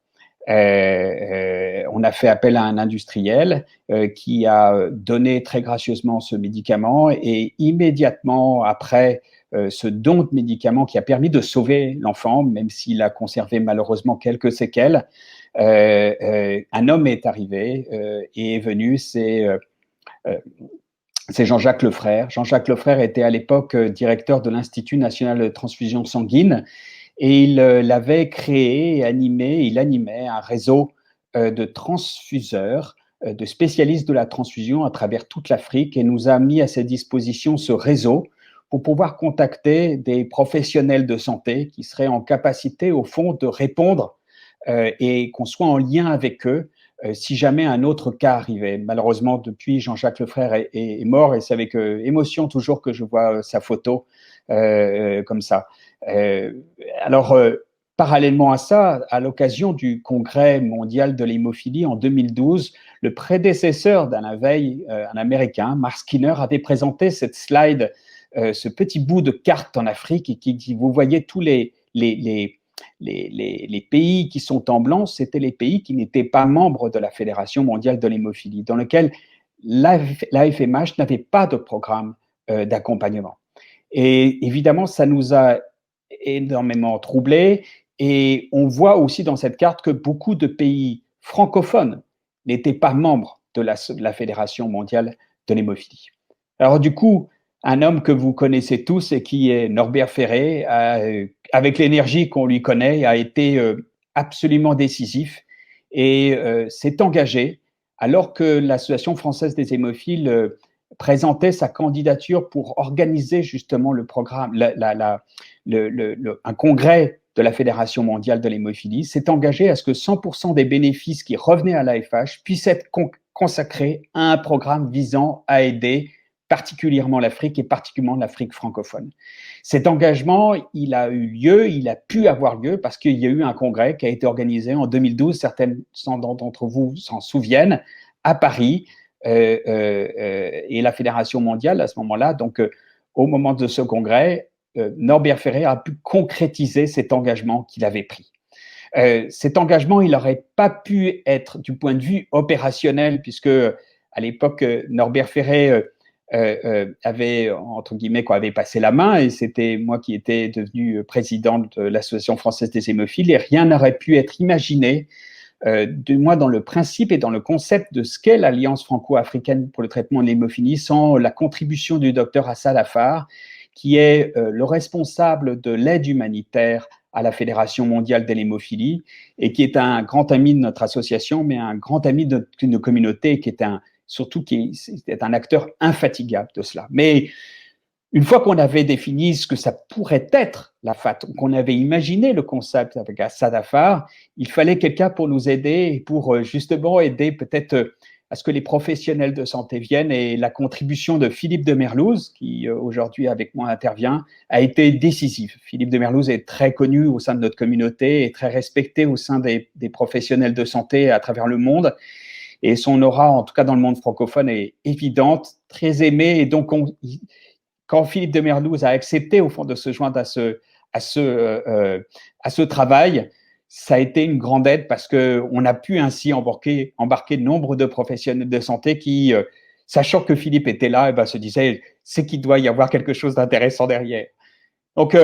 On a fait appel à un industriel qui a donné très gracieusement ce médicament et immédiatement après ce don de médicament qui a permis de sauver l'enfant, même s'il a conservé malheureusement quelques séquelles, un homme est arrivé et est venu, c'est Jean-Jacques Lefrère. Jean-Jacques Lefrère était à l'époque directeur de l'Institut national de transfusion sanguine et il l'avait créé et animé, il animait un réseau de transfuseurs, de spécialistes de la transfusion à travers toute l'Afrique et nous a mis à sa disposition ce réseau pour pouvoir contacter des professionnels de santé qui seraient en capacité, au fond, de répondre et qu'on soit en lien avec eux si jamais un autre cas arrivait. Malheureusement, depuis, Jean-Jacques Lefrère est mort et c'est avec émotion toujours que je vois sa photo comme ça. Parallèlement à ça, à l'occasion du Congrès mondial de l'hémophilie en 2012, le prédécesseur d'Alain Veil, un Américain, Mark Skinner, avait présenté cette slide, ce petit bout de carte en Afrique, et qui vous voyez tous les pays qui sont en blanc, c'était les pays qui n'étaient pas membres de la Fédération mondiale de l'hémophilie, dans lequel l'AFMH n'avait pas de programme d'accompagnement. Et évidemment, ça nous a énormément troublés. Et on voit aussi dans cette carte que beaucoup de pays francophones n'étaient pas membres de la Fédération mondiale de l'hémophilie. Alors du coup, un homme que vous connaissez tous et qui est Norbert Ferré, avec l'énergie qu'on lui connaît, a été absolument décisif et s'est engagé, alors que l'Association française des hémophiles présentait sa candidature pour organiser justement le programme, un congrès de la Fédération mondiale de l'hémophilie, s'est engagé à ce que 100% des bénéfices qui revenaient à l'AFH puissent être consacrés à un programme visant à aider particulièrement l'Afrique et particulièrement l'Afrique francophone. Cet engagement, il a eu lieu, il a pu avoir lieu parce qu'il y a eu un congrès qui a été organisé en 2012, certains d'entre vous s'en souviennent, à Paris, et la Fédération mondiale à ce moment-là. Donc, au moment de ce congrès, Norbert Ferré a pu concrétiser cet engagement qu'il avait pris. Cet engagement, il n'aurait pas pu être du point de vue opérationnel, puisque à l'époque, Norbert Ferré avait, entre guillemets, avait passé la main, et c'était moi qui étais devenu président de l'Association française des hémophiles, et rien n'aurait pu être imaginé, du moins dans le principe et dans le concept de ce qu'est l'Alliance franco-africaine pour le traitement de l'hémophilie, sans la contribution du docteur Assad Affar, qui est le responsable de l'aide humanitaire à la Fédération mondiale de l'hémophilie, et qui est un grand ami de notre association, mais un grand ami de nos communautés, qui est surtout qui est un acteur infatigable de cela. Mais une fois qu'on avait défini ce que ça pourrait être la FAT, qu'on avait imaginé le concept avec Assad Affar, il fallait quelqu'un pour nous aider et pour justement aider peut-être à ce que les professionnels de santé viennent, et la contribution de Philippe de Merlouz, qui aujourd'hui avec moi intervient, a été décisive. Philippe de Merlouz est très connu au sein de notre communauté et très respecté au sein des professionnels de santé à travers le monde. Et son aura, en tout cas dans le monde francophone, est évidente, très aimée. Et donc, quand Philippe de Merlouz a accepté, au fond, de se joindre à ce travail, ça a été une grande aide parce qu'on a pu ainsi embarquer nombre de professionnels de santé qui, sachant que Philippe était là, se disaient c'est qu'il doit y avoir quelque chose d'intéressant derrière. Donc,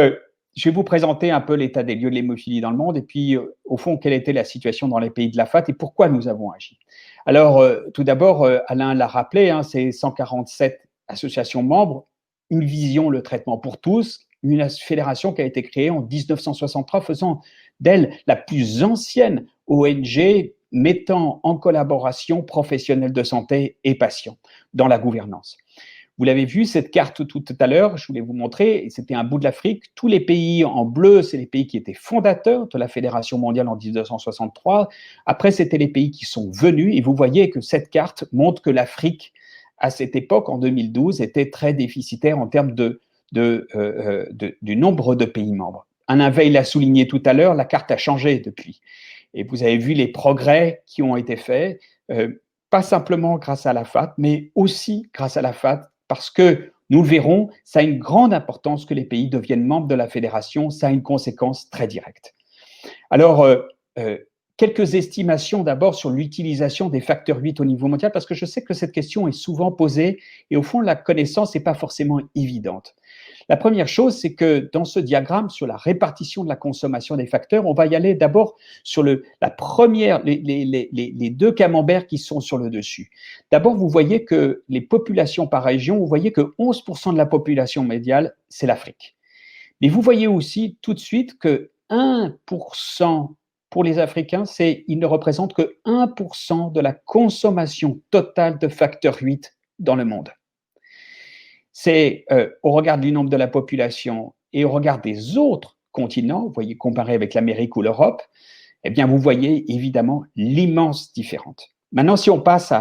je vais vous présenter un peu l'état des lieux de l'hémophilie dans le monde et puis, au fond, quelle était la situation dans les pays de la FAT et pourquoi nous avons agi. Alors, tout d'abord, Alain l'a rappelé, c'est 147 associations membres, une vision, le traitement pour tous, une fédération qui a été créée en 1963, faisant d'elle la plus ancienne ONG mettant en collaboration professionnels de santé et patients dans la gouvernance. Vous l'avez vu, cette carte tout à l'heure, je voulais vous montrer, c'était un bout de l'Afrique. Tous les pays en bleu, c'est les pays qui étaient fondateurs de la Fédération mondiale en 1963. Après, c'était les pays qui sont venus, et vous voyez que cette carte montre que l'Afrique, à cette époque, en 2012, était très déficitaire en termes du nombre de pays membres. Alain Veil l'a souligné tout à l'heure, la carte a changé depuis. Et vous avez vu les progrès qui ont été faits, pas simplement grâce à la FAT, mais aussi grâce à la FAT, parce que, nous le verrons, ça a une grande importance que les pays deviennent membres de la fédération, ça a une conséquence très directe. Alors, quelques estimations d'abord sur l'utilisation des facteurs 8 au niveau mondial, parce que je sais que cette question est souvent posée et au fond, la connaissance n'est pas forcément évidente. La première chose, c'est que dans ce diagramme sur la répartition de la consommation des facteurs, on va y aller d'abord sur la première, les deux camemberts qui sont sur le dessus. D'abord, vous voyez que les populations par région, vous voyez que 11% de la population mondiale, c'est l'Afrique. Mais vous voyez aussi tout de suite que 1% pour les Africains, ils ne représentent que 1% de la consommation totale de facteur 8 dans le monde. C'est au regard du nombre de la population et au regard des autres continents, vous voyez, comparé avec l'Amérique ou l'Europe, eh bien, vous voyez évidemment l'immense différence. Maintenant, si on passe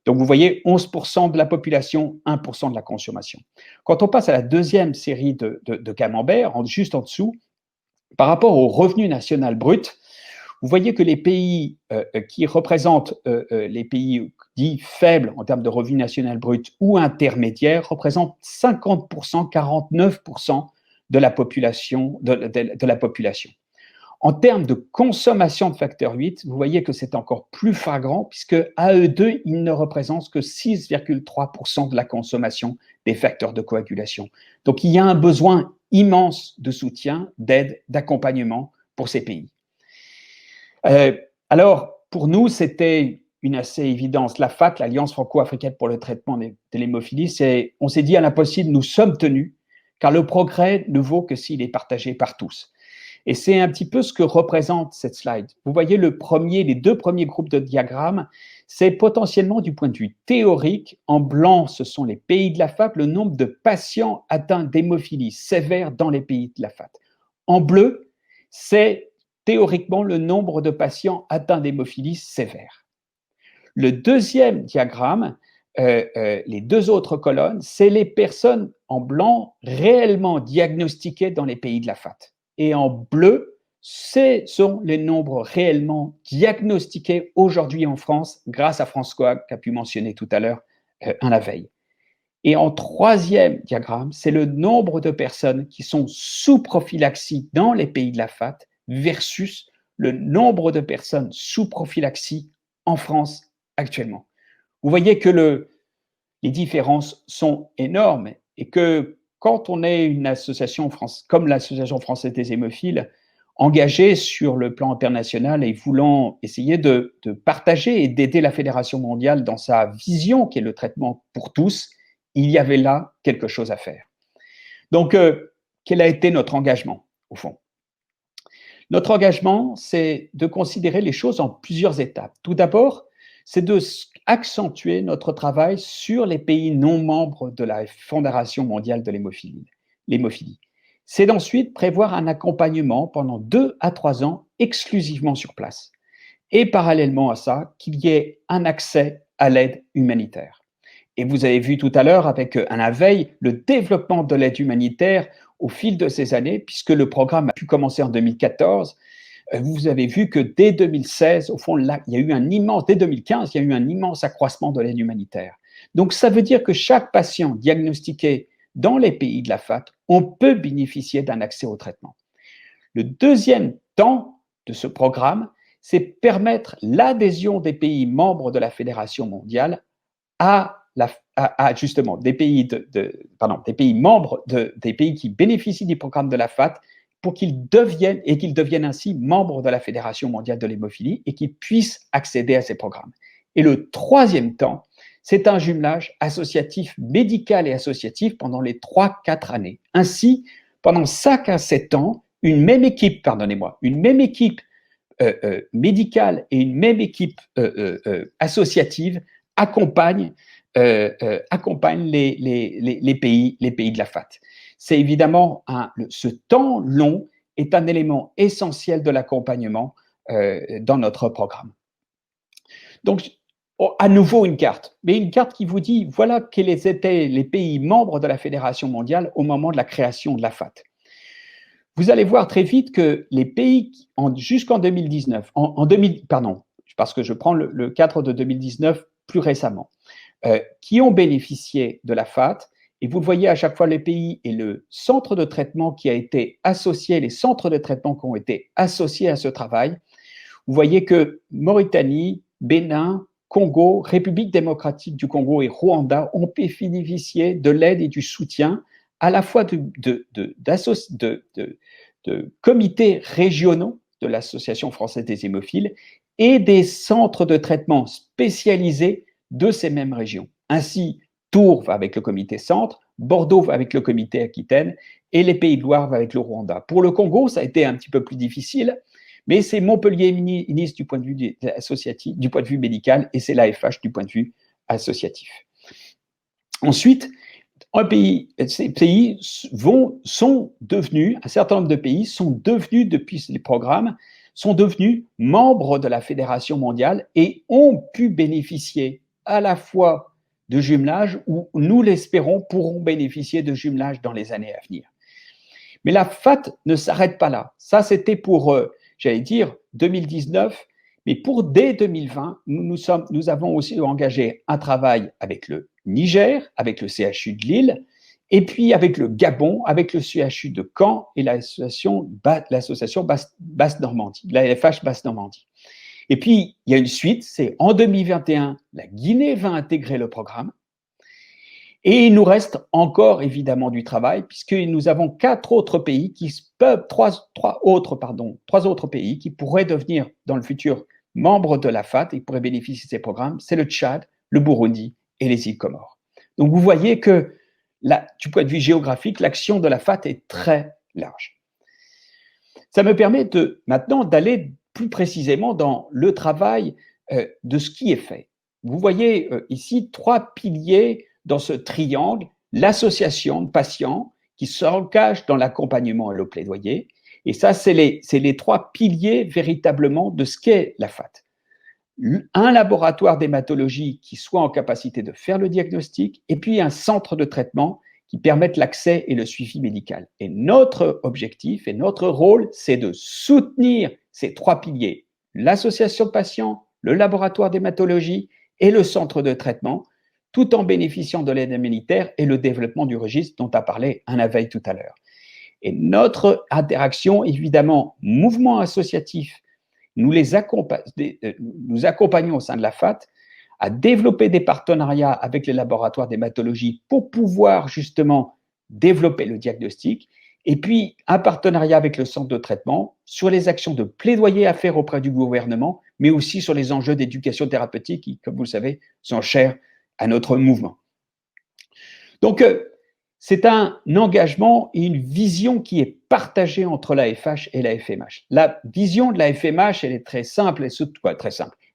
donc vous voyez 11% de la population, 1% de la consommation. Quand on passe à la deuxième série de camemberts, juste en dessous, par rapport au revenu national brut, vous voyez que les pays qui représentent les pays dits faibles en termes de revenu national brut ou intermédiaires représentent 50%, 49% de la population. En termes de consommation de facteur 8, vous voyez que c'est encore plus flagrant puisque à eux deux, ils ne représentent que 6,3% de la consommation des facteurs de coagulation. Donc, il y a un besoin immense de soutien, d'aide, d'accompagnement pour ces pays. Alors, pour nous, c'était une assez évidence. La FAT, l'Alliance franco-africaine pour le traitement de l'hémophilie, on s'est dit à l'impossible, nous sommes tenus, car le progrès ne vaut que s'il est partagé par tous. Et c'est un petit peu ce que représente cette slide. Vous voyez les deux premiers groupes de diagrammes, c'est potentiellement du point de vue théorique, en blanc, ce sont les pays de la FAT, le nombre de patients atteints d'hémophilie sévère dans les pays de la FAT. En bleu, c'est théoriquement le nombre de patients atteints d'hémophilie sévère. Le deuxième diagramme, les deux autres colonnes, c'est les personnes en blanc réellement diagnostiquées dans les pays de la FAT. Et en bleu, ce sont les nombres réellement diagnostiqués aujourd'hui en France grâce à François qu'a pu mentionner tout à l'heure la veille. Et en troisième diagramme, c'est le nombre de personnes qui sont sous prophylaxie dans les pays de la FAT versus le nombre de personnes sous prophylaxie en France actuellement. Vous voyez que les différences sont énormes et que quand on est une association comme l'Association française des hémophiles, engagée sur le plan international et voulant essayer de partager et d'aider la Fédération mondiale dans sa vision qui est le traitement pour tous, il y avait là quelque chose à faire. Donc, quel a été notre engagement, au fond? Notre engagement, c'est de considérer les choses en plusieurs étapes. Tout d'abord, c'est d'accentuer notre travail sur les pays non membres de la Fédération mondiale de l'hémophilie. C'est d'ensuite prévoir un accompagnement pendant 2 à 3 ans exclusivement sur place. Et parallèlement à ça, qu'il y ait un accès à l'aide humanitaire. Et vous avez vu tout à l'heure avec Alain Veil le développement de l'aide humanitaire au fil de ces années, puisque le programme a pu commencer en 2014. Vous avez vu que dès 2016, au fond, là, dès 2015, il y a eu un immense accroissement de l'aide humanitaire. Donc, ça veut dire que chaque patient diagnostiqué dans les pays de la FAT, on peut bénéficier d'un accès au traitement. Le deuxième temps de ce programme, c'est permettre l'adhésion des pays membres de la Fédération mondiale justement des pays membres des pays qui bénéficient du programme de la FAT pour qu'ils deviennent ainsi membres de la Fédération mondiale de l'hémophilie et qu'ils puissent accéder à ces programmes. Et le troisième temps, c'est un jumelage associatif, médical et associatif pendant les 3-4 années. Ainsi, pendant 5 à 7 ans, une même équipe médicale et une même équipe associative accompagnent les pays de la FAT. C'est évidemment, ce temps long est un élément essentiel de l'accompagnement dans notre programme. Donc, à nouveau une carte, mais une carte qui vous dit, voilà quels étaient les pays membres de la Fédération mondiale au moment de la création de la FAT. Vous allez voir très vite que les pays, jusqu'en 2019, parce que je prends le cadre de 2019 plus récemment, qui ont bénéficié de la FAT, et vous voyez à chaque fois les pays et le centre de traitement qui a été associé, les centres de traitement qui ont été associés à ce travail, vous voyez que Mauritanie, Bénin, Congo, République démocratique du Congo et Rwanda ont bénéficié de l'aide et du soutien à la fois de comités régionaux de l'Association française des hémophiles et des centres de traitement spécialisés de ces mêmes régions. Ainsi, Tours va avec le comité centre, Bordeaux va avec le comité Aquitaine et les Pays de Loire va avec le Rwanda. Pour le Congo, ça a été un petit peu plus difficile, mais c'est Montpellier-Nice du point de vue associatif, du point de vue médical, et c'est l'AFH du point de vue associatif. Ensuite, ces pays sont devenus, un certain nombre de pays sont devenus, depuis les programmes, sont devenus membres de la Fédération mondiale et ont pu bénéficier à la fois de jumelage, ou nous l'espérons, pourront bénéficier de jumelage dans les années à venir. Mais la FAT ne s'arrête pas là. Ça, c'était pour, j'allais dire, 2019, mais pour dès 2020, nous avons aussi engagé un travail avec le Niger, avec le CHU de Lille, et puis avec le Gabon, avec le CHU de Caen et l'association Basse-Normandie, l'AFH Basse-Normandie. Et puis, il y a une suite, c'est en 2021, la Guinée va intégrer le programme. Et il nous reste encore évidemment du travail, puisque nous avons trois autres pays qui pourraient devenir dans le futur membres de la FAT et pourraient bénéficier de ces programmes. C'est le Tchad, le Burundi et les îles Comores. Donc vous voyez que du point de vue géographique, l'action de la FAT est très large. Ça me permet maintenant d'aller plus précisément dans le travail de ce qui est fait. Vous voyez ici trois piliers dans ce triangle, l'association de patients qui s'engagent dans l'accompagnement et le plaidoyer. Et ça, c'est les trois piliers véritablement de ce qu'est la FAT. Un laboratoire d'hématologie qui soit en capacité de faire le diagnostic, et puis un centre de traitement qui permette l'accès et le suivi médical. Et notre objectif et notre rôle, c'est de soutenir ces trois piliers, l'association de patients, le laboratoire d'hématologie et le centre de traitement, tout en bénéficiant de l'aide humanitaire et le développement du registre dont a parlé Anna Veil tout à l'heure. Et notre interaction, évidemment, mouvement associatif, nous accompagnons au sein de la FAT à développer des partenariats avec les laboratoires d'hématologie pour pouvoir justement développer le diagnostic, et puis un partenariat avec le centre de traitement sur les actions de plaidoyer à faire auprès du gouvernement, mais aussi sur les enjeux d'éducation thérapeutique qui, comme vous le savez, sont chers à notre mouvement. Donc, c'est un engagement et une vision qui est partagée entre la FH et la FMH. La vision de la FMH, elle est très simple,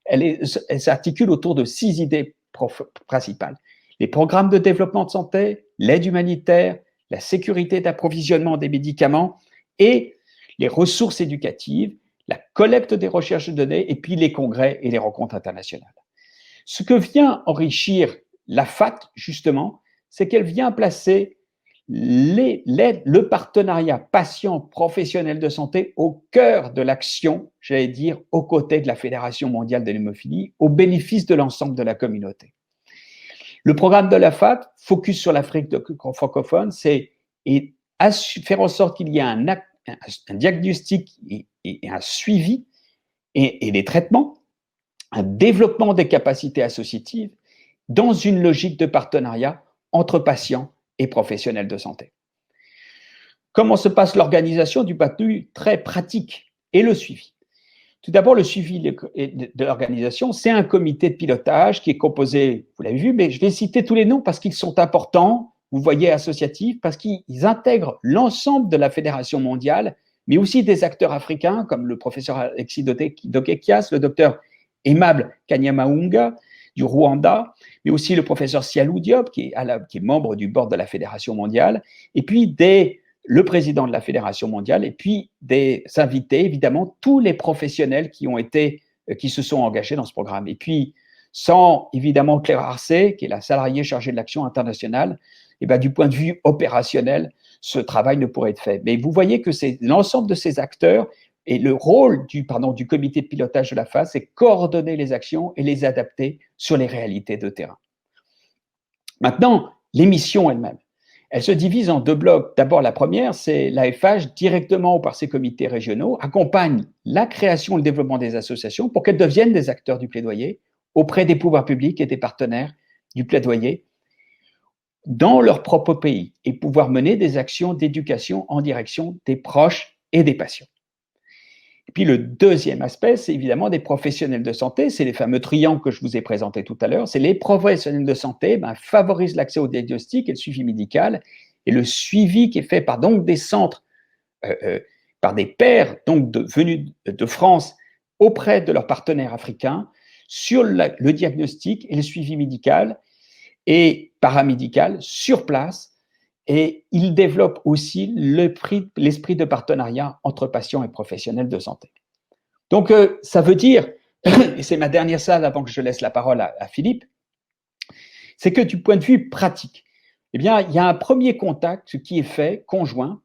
elle s'articule autour de 6 idées principales. Les programmes de développement de santé, l'aide humanitaire, la sécurité d'approvisionnement des médicaments et les ressources éducatives, la collecte des recherches de données et puis les congrès et les rencontres internationales. Ce que vient enrichir la FAT, justement, c'est qu'elle vient placer le partenariat patient-professionnel de santé au cœur de l'action, j'allais dire, aux côtés de la Fédération mondiale de l'hémophilie, au bénéfice de l'ensemble de la communauté. Le programme de la FAT, focus sur l'Afrique francophone, c'est faire en sorte qu'il y ait un diagnostic et un suivi et des traitements, un développement des capacités associatives dans une logique de partenariat entre patients et professionnels de santé. Comment se passe l'organisation du point de vue très pratique et le suivi? Tout d'abord, le suivi de l'organisation, c'est un comité de pilotage qui est composé, vous l'avez vu, mais je vais citer tous les noms parce qu'ils sont importants, vous voyez, associatifs, parce qu'ils intègrent l'ensemble de la Fédération mondiale, mais aussi des acteurs africains comme le professeur Alexis Dokekias, le docteur Aimable Kanyamaunga du Rwanda, mais aussi le professeur Sialou Diop, qui est membre du board de la Fédération mondiale, et puis le président de la Fédération mondiale, et puis des invités, évidemment, tous les professionnels qui se sont engagés dans ce programme. Et puis, sans, évidemment, Claire Arcet, qui est la salariée chargée de l'action internationale, et bien, du point de vue opérationnel, ce travail ne pourrait être fait. Mais vous voyez que c'est l'ensemble de ces acteurs, et le rôle du comité de pilotage de la FAT, c'est coordonner les actions et les adapter sur les réalités de terrain. Maintenant, les missions elles-mêmes. Elle se divise en deux blocs. D'abord, la première, c'est l'AFH, directement ou par ses comités régionaux, accompagne la création et le développement des associations pour qu'elles deviennent des acteurs du plaidoyer auprès des pouvoirs publics et des partenaires du plaidoyer dans leur propre pays et pouvoir mener des actions d'éducation en direction des proches et des patients. Et puis le deuxième aspect, c'est évidemment des professionnels de santé, c'est les fameux triangles que je vous ai présentés tout à l'heure, c'est les professionnels de santé favorisent l'accès au diagnostic et le suivi médical, et le suivi qui est fait par donc des centres, par des pairs donc venus de France auprès de leurs partenaires africains sur le diagnostic et le suivi médical et paramédical sur place, et il développe aussi l'esprit de partenariat entre patients et professionnels de santé. Donc, ça veut dire, et c'est ma dernière slide avant que je laisse la parole à Philippe, c'est que du point de vue pratique, eh bien, il y a un premier contact qui est fait, conjoint,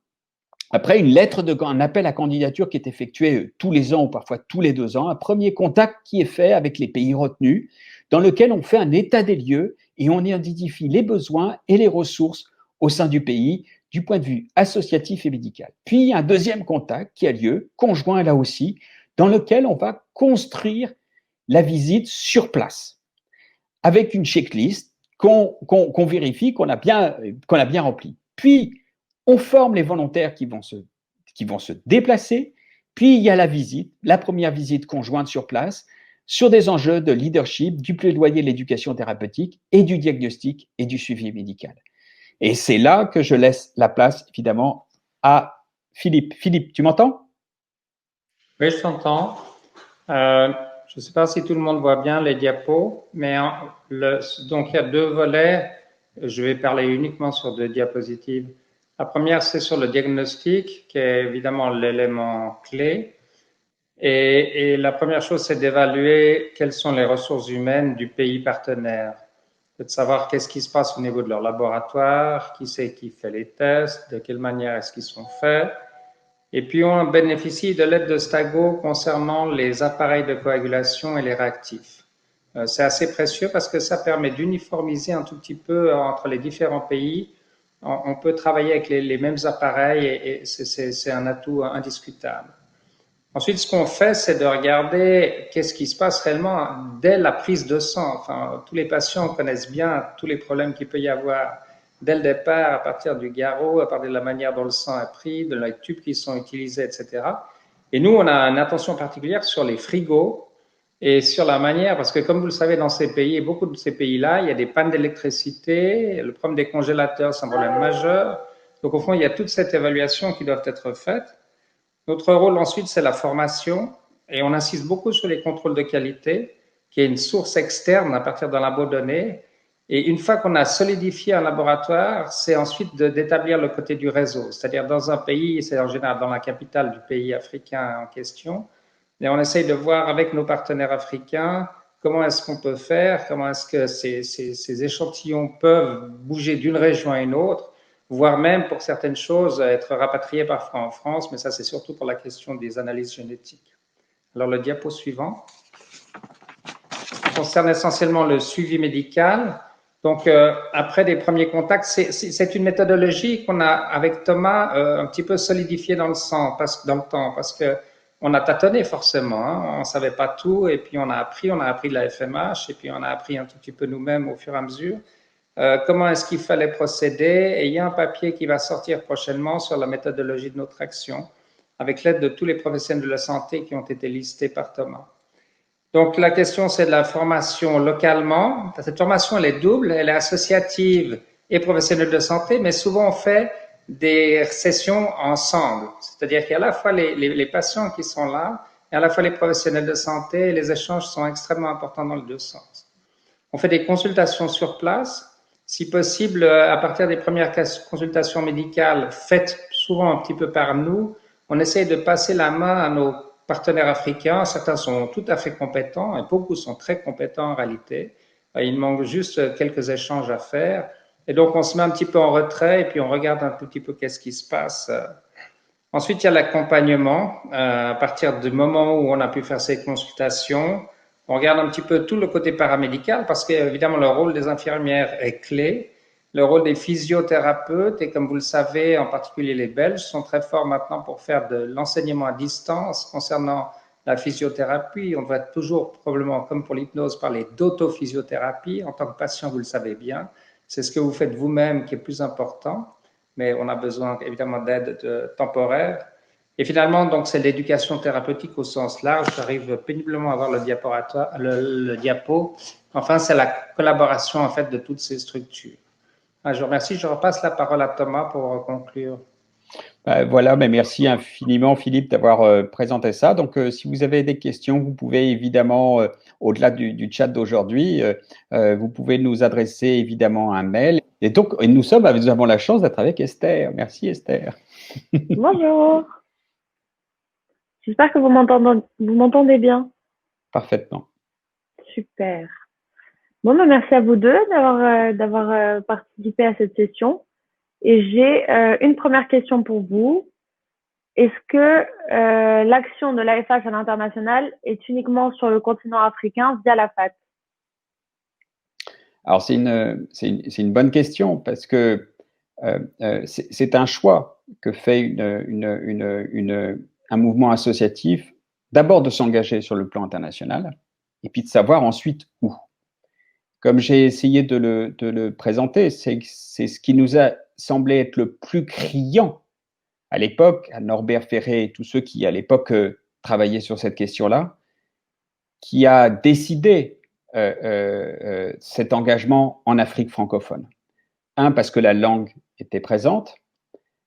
après une lettre un appel à candidature qui est effectué tous les ans ou parfois tous les 2 ans, un premier contact qui est fait avec les pays retenus, dans lequel on fait un état des lieux et on identifie les besoins et les ressources au sein du pays, du point de vue associatif et médical. Puis, il y a un deuxième contact qui a lieu, conjoint là aussi, dans lequel on va construire la visite sur place, avec une checklist qu'on vérifie, qu'on a bien remplie. Puis, on forme les volontaires qui vont se déplacer, puis il y a la visite, la première visite conjointe sur place, sur des enjeux de leadership, du plaidoyer de l'éducation thérapeutique et du diagnostic et du suivi médical. Et c'est là que je laisse la place, évidemment, à Philippe. Philippe, tu m'entends? Oui, je t'entends. Je ne sais pas si tout le monde voit bien les diapos, mais donc il y a 2 volets. Je vais parler uniquement sur 2 diapositives. La première, c'est sur le diagnostic, qui est évidemment l'élément clé. Et la première chose, c'est d'évaluer quelles sont les ressources humaines du pays partenaire. De savoir qu'est-ce qui se passe au niveau de leur laboratoire, qui c'est qui fait les tests, de quelle manière est-ce qu'ils sont faits. Et puis, on bénéficie de l'aide de Stago concernant les appareils de coagulation et les réactifs. C'est assez précieux parce que ça permet d'uniformiser un tout petit peu entre les différents pays. On peut travailler avec les mêmes appareils et c'est un atout indiscutable. Ensuite, ce qu'on fait, c'est de regarder qu'est-ce qui se passe réellement dès la prise de sang. Enfin, tous les patients connaissent bien tous les problèmes qu'il peut y avoir dès le départ, à partir du garrot, à partir de la manière dont le sang est pris, de les tubes qui sont utilisés, etc. Et nous, on a une attention particulière sur les frigos et sur la manière, parce que comme vous le savez, dans ces pays, et beaucoup de ces pays-là, il y a des pannes d'électricité, le problème des congélateurs, c'est un problème majeur. Donc, au fond, il y a toute cette évaluation qui doit être faite. Notre rôle ensuite, c'est la formation et on insiste beaucoup sur les contrôles de qualité, qui est une source externe à partir d'un labo donné. Et une fois qu'on a solidifié un laboratoire, c'est ensuite d'établir le côté du réseau. C'est-à-dire dans un pays, c'est en général dans la capitale du pays africain en question, et on essaye de voir avec nos partenaires africains comment est-ce qu'on peut faire, comment est-ce que ces échantillons peuvent bouger d'une région à une autre, voire même pour certaines choses être rapatriés parfois en France, mais ça c'est surtout pour la question des analyses génétiques. Alors le diapo suivant concerne essentiellement le suivi médical. Donc après des premiers contacts, c'est une méthodologie qu'on a avec Thomas un petit peu solidifiée dans le temps, parce que on a tâtonné forcément, hein, on savait pas tout, et puis on a appris de la FMH, et puis on a appris un tout petit peu nous-mêmes au fur et à mesure. Comment est-ce qu'il fallait procéder, et il y a un papier qui va sortir prochainement sur la méthodologie de notre action, avec l'aide de tous les professionnels de la santé qui ont été listés par Thomas. Donc la question, c'est de la formation localement. Cette formation, elle est double, elle est associative et professionnelle de santé, mais souvent on fait des sessions ensemble. C'est-à-dire qu'il y a à la fois les patients qui sont là, et à la fois les professionnels de santé, et les échanges sont extrêmement importants dans les 2 sens. On fait des consultations sur place, si possible, à partir des premières consultations médicales faites souvent un petit peu par nous, on essaye de passer la main à nos partenaires africains. Certains sont tout à fait compétents et beaucoup sont très compétents en réalité. Il manque juste quelques échanges à faire. Et donc, on se met un petit peu en retrait et puis on regarde un tout petit peu qu'est-ce qui se passe. Ensuite, il y a l'accompagnement. À partir du moment où on a pu faire ces consultations, on regarde un petit peu tout le côté paramédical parce qu'évidemment, le rôle des infirmières est clé. le rôle des physiothérapeutes. Et comme vous le savez, en particulier les Belges sont très forts maintenant pour faire de l'enseignement à distance concernant la physiothérapie. On va toujours, probablement, comme pour l'hypnose, parler d'autophysiothérapie. En tant que patient, vous le savez bien, c'est ce que vous faites vous-même qui est plus important, mais on a besoin évidemment d'aide temporaire. Et finalement, donc, c'est l'éducation thérapeutique au sens large. J'arrive péniblement à voir le diapo. Enfin, c'est la collaboration en fait de toutes ces structures. Je vous remercie. Je repasse la parole à Thomas pour conclure. Voilà, mais merci infiniment Philippe d'avoir présenté ça. Donc, si vous avez des questions, vous pouvez évidemment, au-delà du chat d'aujourd'hui, vous pouvez nous adresser évidemment un mail. Et donc, nous avons la chance d'être avec Esther. Merci Esther. Bonjour. J'espère que vous m'entendez bien. Parfaitement. Super. Bon, merci à vous deux d'avoir participé à cette session. Et j'ai une première question pour vous. Est-ce que l'action de l'AFH à l'international est uniquement sur le continent africain via la FAT? Alors, c'est une bonne question parce que c'est un choix que fait un mouvement associatif, d'abord de s'engager sur le plan international et puis de savoir ensuite où. Comme j'ai essayé de le présenter, c'est ce qui nous a semblé être le plus criant à l'époque, à Norbert Ferré et tous ceux qui, à l'époque, travaillaient sur cette question-là, qui a décidé cet engagement en Afrique francophone. Un, parce que la langue était présente.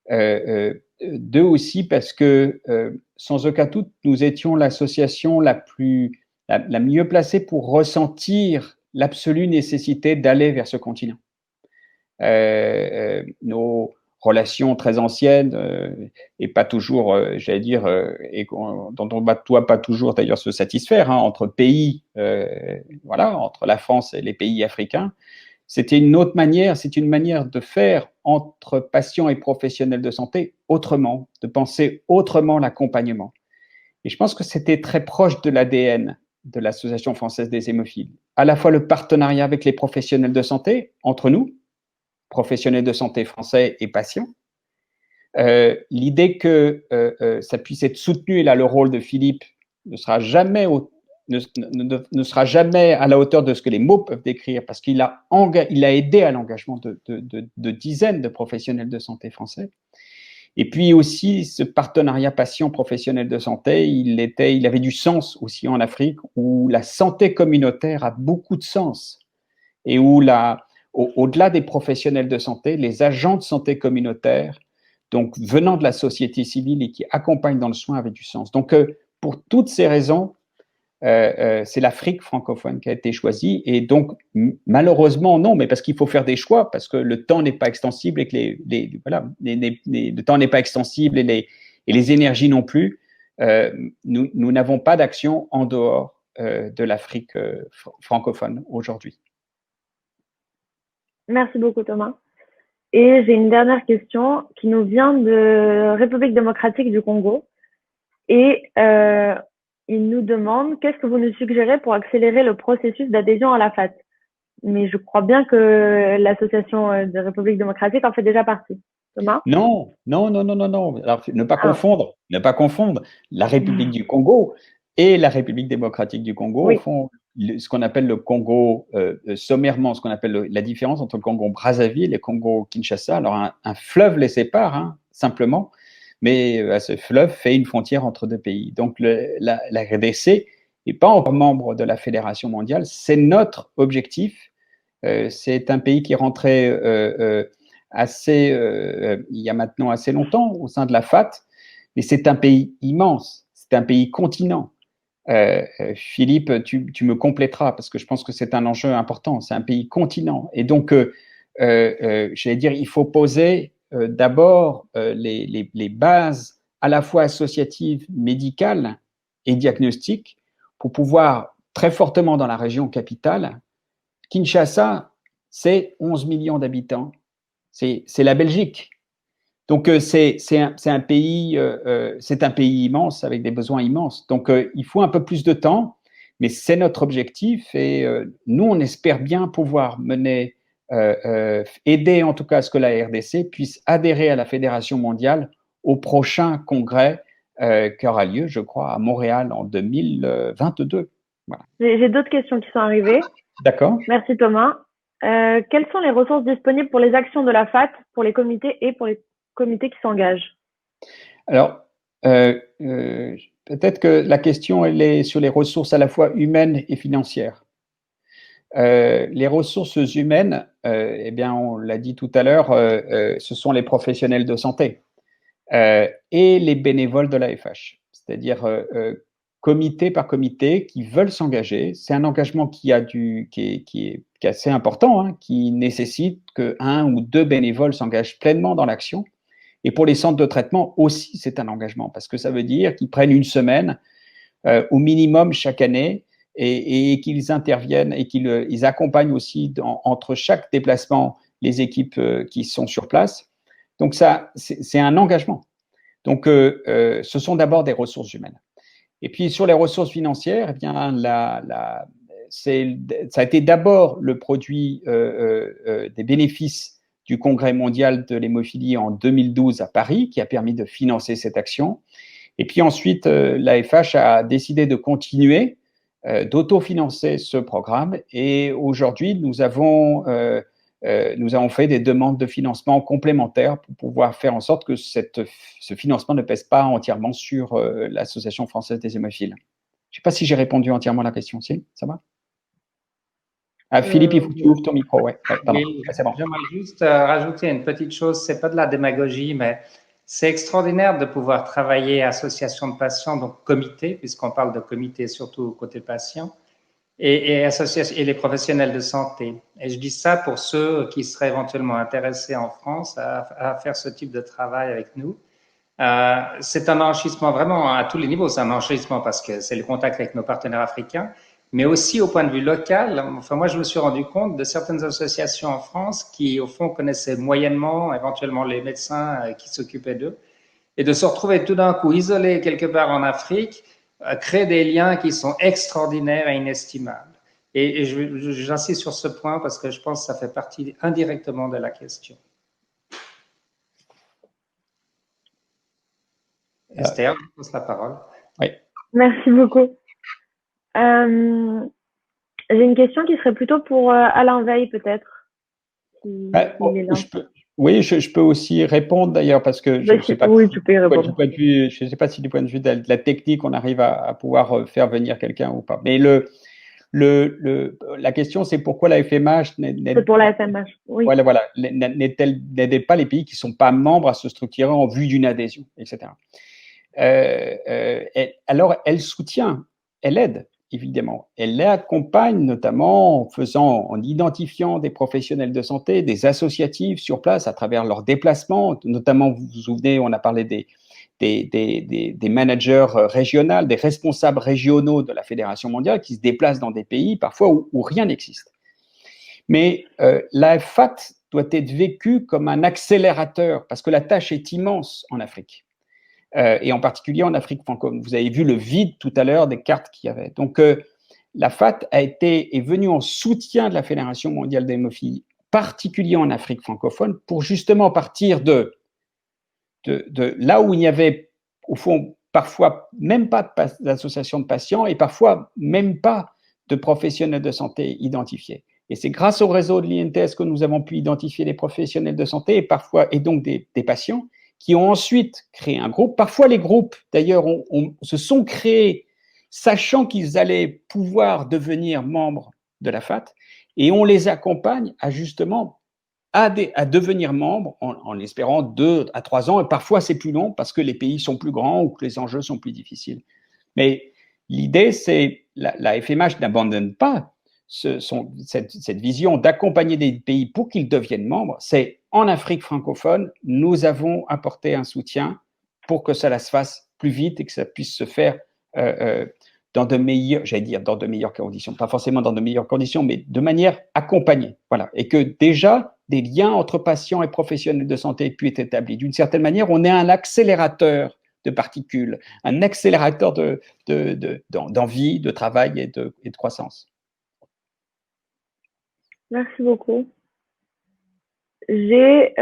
Deux aussi, parce que, sans aucun doute, nous étions l'association la mieux placée pour ressentir l'absolue nécessité d'aller vers ce continent. Nos relations très anciennes et pas toujours, j'allais dire, et dont on ne doit pas toujours d'ailleurs se satisfaire, hein, entre pays, voilà, entre la France et les pays africains, c'était une autre manière, c'est une manière de faire entre patients et professionnels de santé autrement, de penser autrement l'accompagnement. Et je pense que c'était très proche de l'ADN de l'Association française des hémophiles. À la fois le partenariat avec les professionnels de santé, entre nous, professionnels de santé français et patients. L'idée que ça puisse être soutenu, et là le rôle de Philippe ne sera jamais à la hauteur de ce que les mots peuvent décrire, parce qu'il a aidé à l'engagement de dizaines de professionnels de santé français. Et puis aussi, ce partenariat patient-professionnel de santé, il avait du sens aussi en Afrique, où la santé communautaire a beaucoup de sens, et où au-delà des professionnels de santé, les agents de santé communautaire, donc venant de la société civile et qui accompagnent dans le soin, avaient du sens. Donc, pour toutes ces raisons, c'est l'Afrique francophone qui a été choisie. Et donc, malheureusement, non, mais parce qu'il faut faire des choix, parce que le temps n'est pas extensible et que le temps n'est pas extensible et les énergies non plus. Nous n'avons pas d'action en dehors de l'Afrique francophone aujourd'hui. Merci beaucoup, Thomas. Et j'ai une dernière question qui nous vient de République démocratique du Congo. Et il nous demande qu'est-ce que vous nous suggérez pour accélérer le processus d'adhésion à la FAT. Mais je crois bien que l'association de République démocratique en fait déjà partie. Thomas ? Non. Alors, ne pas confondre la République du Congo et la République démocratique du Congo, oui. Au fond, ce qu'on appelle le Congo, sommairement, ce qu'on appelle la différence entre le Congo Brazzaville et le Congo Kinshasa. Alors, un fleuve les sépare, hein, simplement, mais ce fleuve fait une frontière entre deux pays. Donc, la RDC n'est pas encore membre de la Fédération mondiale, c'est notre objectif. C'est un pays qui est rentré il y a maintenant assez longtemps au sein de la FAT, mais c'est un pays immense, c'est un pays continent. Philippe, tu me compléteras parce que je pense que c'est un enjeu important. C'est un pays continent. Et donc, j'allais dire, il faut poser d'abord les bases à la fois associatives, médicales et diagnostiques pour pouvoir très fortement dans la région capitale. Kinshasa, c'est 11 millions d'habitants. C'est la Belgique. Donc, c'est un pays immense avec des besoins immenses. Donc, il faut un peu plus de temps, mais c'est notre objectif. Et nous, on espère bien pouvoir mener aider en tout cas à ce que la RDC puisse adhérer à la Fédération mondiale au prochain congrès qui aura lieu, je crois, à Montréal en 2022. Voilà. J'ai d'autres questions qui sont arrivées. D'accord. Merci Thomas. Quelles sont les ressources disponibles pour les actions de la FAT, pour les comités et pour les comités qui s'engagent? Alors, peut-être que la question elle est sur les ressources à la fois humaines et financières. Les ressources humaines, eh bien, on l'a dit tout à l'heure, ce sont les professionnels de santé et les bénévoles de l'AFH, c'est-à-dire comité par comité qui veulent s'engager. C'est un engagement qui est assez important, hein, qui nécessite qu'un ou deux bénévoles s'engagent pleinement dans l'action. Et pour les centres de traitement aussi, c'est un engagement parce que ça veut dire qu'ils prennent une semaine au minimum chaque année et qu'ils interviennent et qu'ils accompagnent aussi entre chaque déplacement les équipes qui sont sur place. Donc ça, c'est un engagement. Donc ce sont d'abord des ressources humaines. Et puis sur les ressources financières, eh bien ça a été d'abord le produit des bénéfices du Congrès mondial de l'hémophilie en 2012 à Paris qui a permis de financer cette action. Et puis ensuite, l'AFH a décidé de continuer d'autofinancer ce programme. Et aujourd'hui, nous avons fait des demandes de financement complémentaires pour pouvoir faire en sorte que ce financement ne pèse pas entièrement sur l'Association française des hémophiles. Je ne sais pas si j'ai répondu entièrement à la question. Si, ça va? Philippe, il faut que tu ouvres ton micro. Ouais, pardon. Oui, c'est bon. j'aimerais juste rajouter une petite chose. C'est pas de la démagogie, mais c'est extraordinaire de pouvoir travailler association de patients, donc comité, puisqu'on parle de comité surtout côté patient, et les professionnels de santé. Et je dis ça pour ceux qui seraient éventuellement intéressés en France à faire ce type de travail avec nous. C'est un enrichissement vraiment à tous les niveaux. C'est un enrichissement parce que c'est le contact avec nos partenaires africains, mais aussi au point de vue local. Enfin, moi, je me suis rendu compte de certaines associations en France qui, au fond, connaissaient moyennement, éventuellement, les médecins qui s'occupaient d'eux, et de se retrouver tout d'un coup isolés quelque part en Afrique, créer des liens qui sont extraordinaires et inestimables. Et j'insiste sur ce point parce que je pense que ça fait partie indirectement de la question. Esther, je pose la parole. Oui. Merci beaucoup. J'ai une question qui serait plutôt pour Alain Veil, peut-être. Oui, je peux aussi répondre d'ailleurs parce que je ne sais pas. Oui, tu peux y répondre. Je ne sais pas si du point de vue de la technique, on arrive à pouvoir faire venir quelqu'un ou pas. Mais la question, c'est pourquoi la FMH c'est pour la FMH, oui. Voilà, n'aide pas les pays qui ne sont pas membres à se structurer en vue d'une adhésion, etc. Alors, elle soutient, elle aide, évidemment. Elle les accompagne notamment en identifiant des professionnels de santé, des associatifs sur place à travers leurs déplacements. Notamment, vous vous souvenez, on a parlé des managers régionaux, des responsables régionaux de la Fédération mondiale qui se déplacent dans des pays parfois où rien n'existe. Mais la FAT doit être vécue comme un accélérateur parce que la tâche est immense en Afrique. Et en particulier en Afrique francophone. Vous avez vu le vide tout à l'heure des cartes qu'il y avait. Donc, la FAT est venue en soutien de la Fédération mondiale d'hémophilie, particulier en Afrique francophone, pour justement partir de là où il n'y avait, au fond, parfois même pas d'association de patients et parfois même pas de professionnels de santé identifiés. Et c'est grâce au réseau de l'INTS que nous avons pu identifier les professionnels de santé et donc des patients qui ont ensuite créé un groupe. Parfois, les groupes, d'ailleurs, se sont créés sachant qu'ils allaient pouvoir devenir membres de la FAT, et on les accompagne à justement à devenir membres en espérant 2 à 3 ans, et parfois c'est plus long parce que les pays sont plus grands ou que les enjeux sont plus difficiles. Mais l'idée, c'est la FMH n'abandonne pas cette vision d'accompagner des pays pour qu'ils deviennent membres. C'est en Afrique francophone, nous avons apporté un soutien pour que cela se fasse plus vite et que ça puisse se faire dans de meilleures conditions, pas forcément dans de meilleures conditions, mais de manière accompagnée. Voilà. Et que déjà, des liens entre patients et professionnels de santé puissent être établis. D'une certaine manière, on est un accélérateur de particules, un accélérateur d'envie, de travail et de croissance. Merci beaucoup. j'ai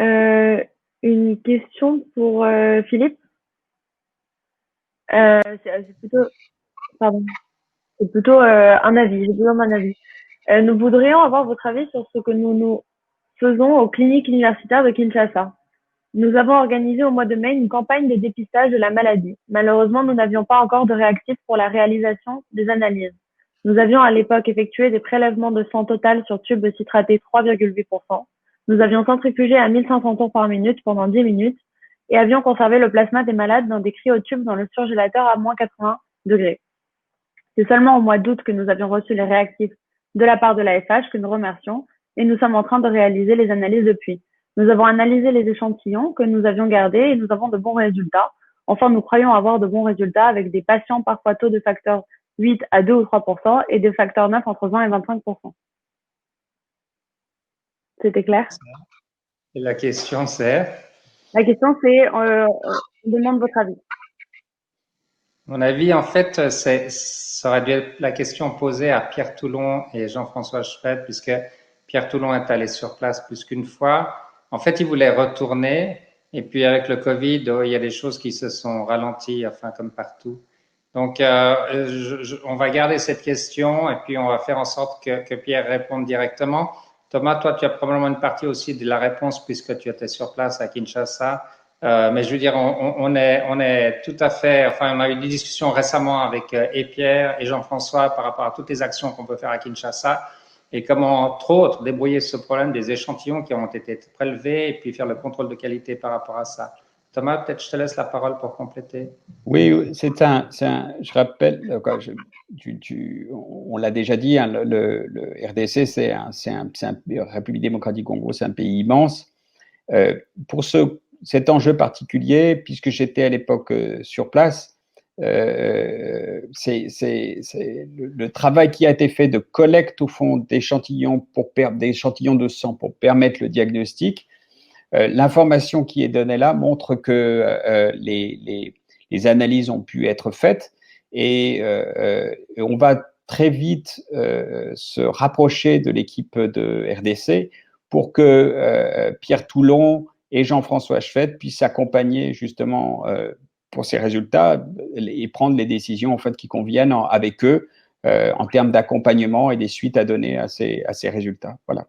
une question pour Philippe. C'est plutôt, pardon, c'est plutôt un avis. J'ai besoin d'un avis. Nous voudrions avoir votre avis sur ce que nous faisons aux cliniques universitaires de Kinshasa. Nous avons organisé au mois de mai une campagne de dépistage de la maladie. Malheureusement, nous n'avions pas encore de réactifs pour la réalisation des analyses. Nous avions à l'époque effectué des prélèvements de sang total sur tube citraté 3,8%. Nous avions centrifugé à 1500 tours par minute pendant 10 minutes et avions conservé le plasma des malades dans des cryotubes dans le surgélateur à moins 80 degrés. C'est seulement au mois d'août que nous avions reçu les réactifs de la part de l'AFH que nous remercions et nous sommes en train de réaliser les analyses depuis. Nous avons analysé les échantillons que nous avions gardés et nous avons de bons résultats. Enfin, nous croyons avoir de bons résultats avec des patients parfois taux de facteur 8 à 2 ou 3% et des facteurs 9 entre 20 et 25%. C'était clair? Et la question, c'est? La question, c'est, on demande votre avis. Mon avis, en fait, ça aurait dû être la question posée à Pierre Toulon et Jean-François Schwed, puisque Pierre Toulon est allé sur place plus qu'une fois. En fait, il voulait retourner, et puis avec le Covid, il y a des choses qui se sont ralenties, enfin comme partout. Donc, on va garder cette question, et puis on va faire en sorte que Pierre réponde directement. Thomas, toi, tu as probablement une partie aussi de la réponse, puisque tu étais sur place à Kinshasa. Mais je veux dire, on est tout à fait. Enfin, on a eu des discussions récemment avec et Pierre et Jean-François par rapport à toutes les actions qu'on peut faire à Kinshasa et comment, entre autres, débrouiller ce problème des échantillons qui ont été prélevés et puis faire le contrôle de qualité par rapport à ça. Thomas, peut-être je te laisse la parole pour compléter. Oui, je rappelle, on l'a déjà dit, hein, le RDC, la République démocratique du Congo, c'est un pays immense. Pour cet enjeu particulier, puisque j'étais à l'époque sur place, c'est le travail qui a été fait de collecte au fond d'échantillons de sang pour permettre le diagnostic. L'information qui est donnée là montre que les analyses ont pu être faites et on va très vite se rapprocher de l'équipe de RDC pour que Pierre Toulon et Jean-François Schwed puissent accompagner justement pour ces résultats et prendre les décisions en fait qui conviennent avec eux en termes d'accompagnement et des suites à donner à ces résultats. Voilà.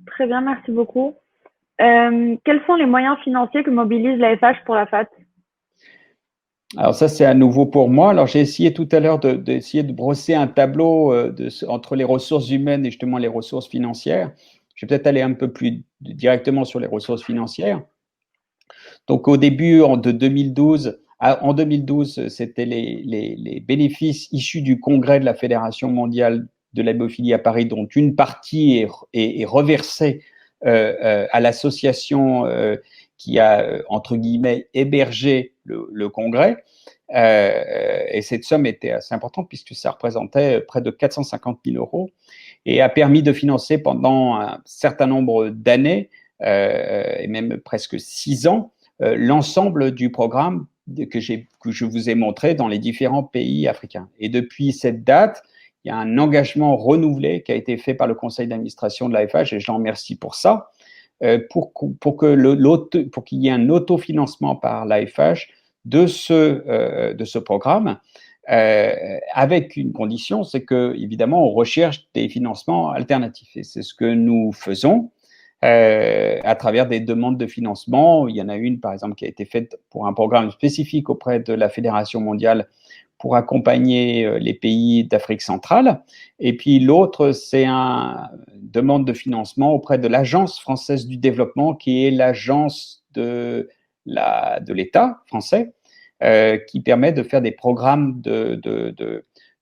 Très bien, merci beaucoup. Quels sont les moyens financiers que mobilise l'AFH pour la FAT? Alors ça, c'est à nouveau pour moi. Alors j'ai essayé tout à l'heure d'essayer de brosser un tableau entre les ressources humaines et justement les ressources financières. Je vais peut-être aller un peu plus directement sur les ressources financières. Donc au début de 2012, en 2012, c'était les bénéfices issus du congrès de la Fédération mondiale de l'hémophilie à Paris, dont une partie est reversée à l'association qui a, entre guillemets, hébergé le congrès. Et cette somme était assez importante puisque ça représentait près de 450 000 euros et a permis de financer pendant un certain nombre d'années, et même presque 6 ans, l'ensemble du programme que je vous ai montré dans les différents pays africains. Et depuis cette date, il y a un engagement renouvelé qui a été fait par le conseil d'administration de l'AFH, et je l'en remercie pour ça, pour qu'il y ait un autofinancement par l'AFH de ce programme, avec une condition, c'est que évidemment on recherche des financements alternatifs, et c'est ce que nous faisons à travers des demandes de financement. Il y en a une, par exemple, qui a été faite pour un programme spécifique auprès de la Fédération mondiale pour accompagner les pays d'Afrique centrale. Et puis l'autre, c'est une demande de financement auprès de l'Agence française du développement, qui est l'agence de l'État français, qui permet de faire des programmes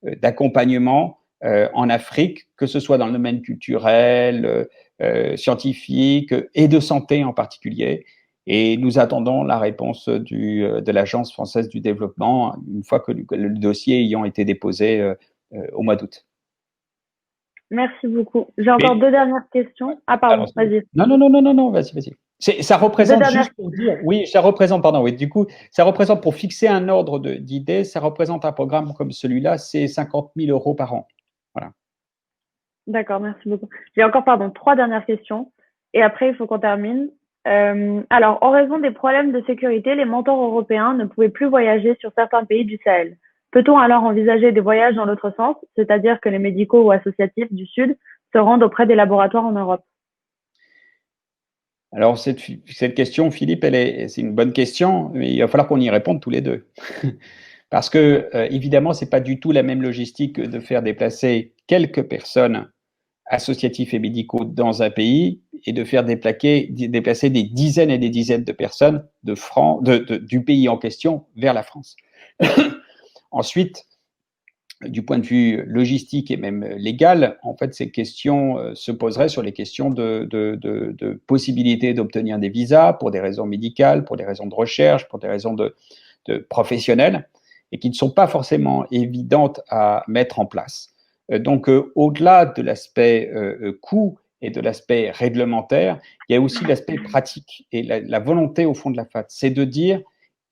d'accompagnement en Afrique, que ce soit dans le domaine culturel, scientifique et de santé en particulier. Et nous attendons la réponse de l'Agence française du développement une fois que le dossier ayant été déposé au mois d'août. Merci beaucoup. J'ai encore deux dernières questions. Ah, pardon, vas-y. Non, vas-y. Ça représente, juste pour dire, oui, ça représente, pardon, oui, du coup, ça représente, pour fixer un ordre d'idées, ça représente un programme comme celui-là, c'est 50 000 euros par an. Voilà. D'accord, merci beaucoup. J'ai encore, 3 dernières questions. Et après, il faut qu'on termine. Alors, en raison des problèmes de sécurité, les mentors européens ne pouvaient plus voyager sur certains pays du Sahel. Peut-on alors envisager des voyages dans l'autre sens, c'est-à-dire que les médicaux ou associatifs du Sud se rendent auprès des laboratoires en Europe? Alors, cette question, Philippe, c'est une bonne question, mais il va falloir qu'on y réponde tous les deux. Parce que, évidemment, ce n'est pas du tout la même logistique que de faire déplacer quelques personnes associatifs et médicaux dans un pays et de faire déplacer des dizaines et des dizaines de personnes du pays en question vers la France. Ensuite, du point de vue logistique et même légal, en fait, ces questions se poseraient sur les questions de possibilité d'obtenir des visas pour des raisons médicales, pour des raisons de recherche, pour des raisons de professionnelles, et qui ne sont pas forcément évidentes à mettre en place. Donc, au-delà de l'aspect coût et de l'aspect réglementaire, il y a aussi l'aspect pratique et la volonté au fond de la FAT, c'est de dire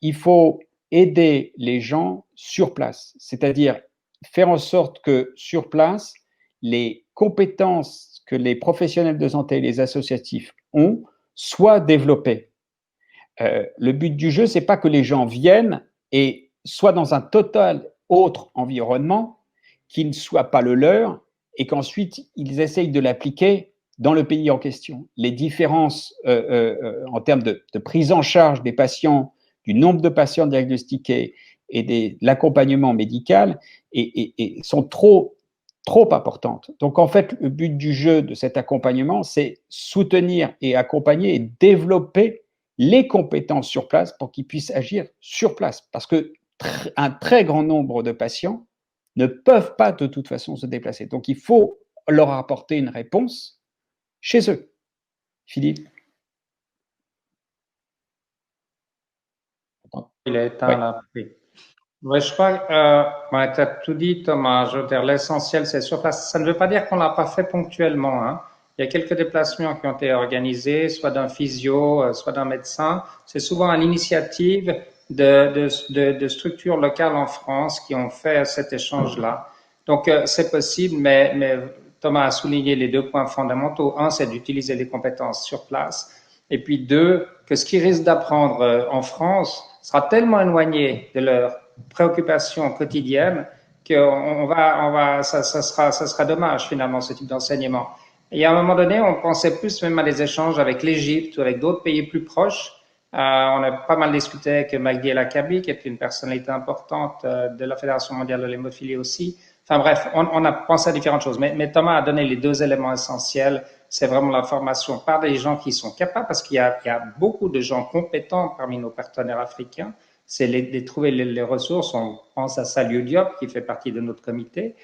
il faut aider les gens sur place, c'est-à-dire faire en sorte que sur place, les compétences que les professionnels de santé et les associatifs ont soient développées. Le but du jeu, c'est pas que les gens viennent et soient dans un total autre environnement qui ne soit pas le leur et qu'ensuite ils essayent de l'appliquer dans le pays en question. Les différences en termes de prise en charge des patients, du nombre de patients diagnostiqués et de l'accompagnement médical sont trop importantes. Donc en fait, le but du jeu de cet accompagnement, c'est soutenir et accompagner et développer les compétences sur place pour qu'ils puissent agir sur place. Parce que un très grand nombre de patients ne peuvent pas de toute façon se déplacer. Donc il faut leur apporter une réponse chez eux. Philippe? Il est éteint là. Oui, je crois que tu as tout dit, Thomas. Je veux dire, l'essentiel, c'est sur place. Ça ne veut pas dire qu'on l'a pas fait ponctuellement, hein. Il y a quelques déplacements qui ont été organisés, soit d'un physio, soit d'un médecin. C'est souvent à l'initiative de structures locales en France qui ont fait cet échange-là. Donc, c'est possible, mais Thomas a souligné les 2 points fondamentaux. Un, c'est d'utiliser les compétences sur place. Et puis 2, que ce qu'ils risquent d'apprendre en France sera tellement éloigné de leur préoccupation quotidienne que ça sera dommage finalement ce type d'enseignement. Et à un moment donné, on pensait plus même à des échanges avec l'Égypte ou avec d'autres pays plus proches. On a pas mal discuté avec Magdi El Akabi, qui est une personnalité importante de la Fédération mondiale de l'hémophilie aussi. Enfin bref, on a pensé à différentes choses. Mais Thomas a donné les 2 éléments essentiels. C'est vraiment la formation par des gens qui sont capables, parce qu'il y a beaucoup de gens compétents parmi nos partenaires africains. C'est de trouver les ressources. On pense à Saliou Diop, qui fait partie de notre comité,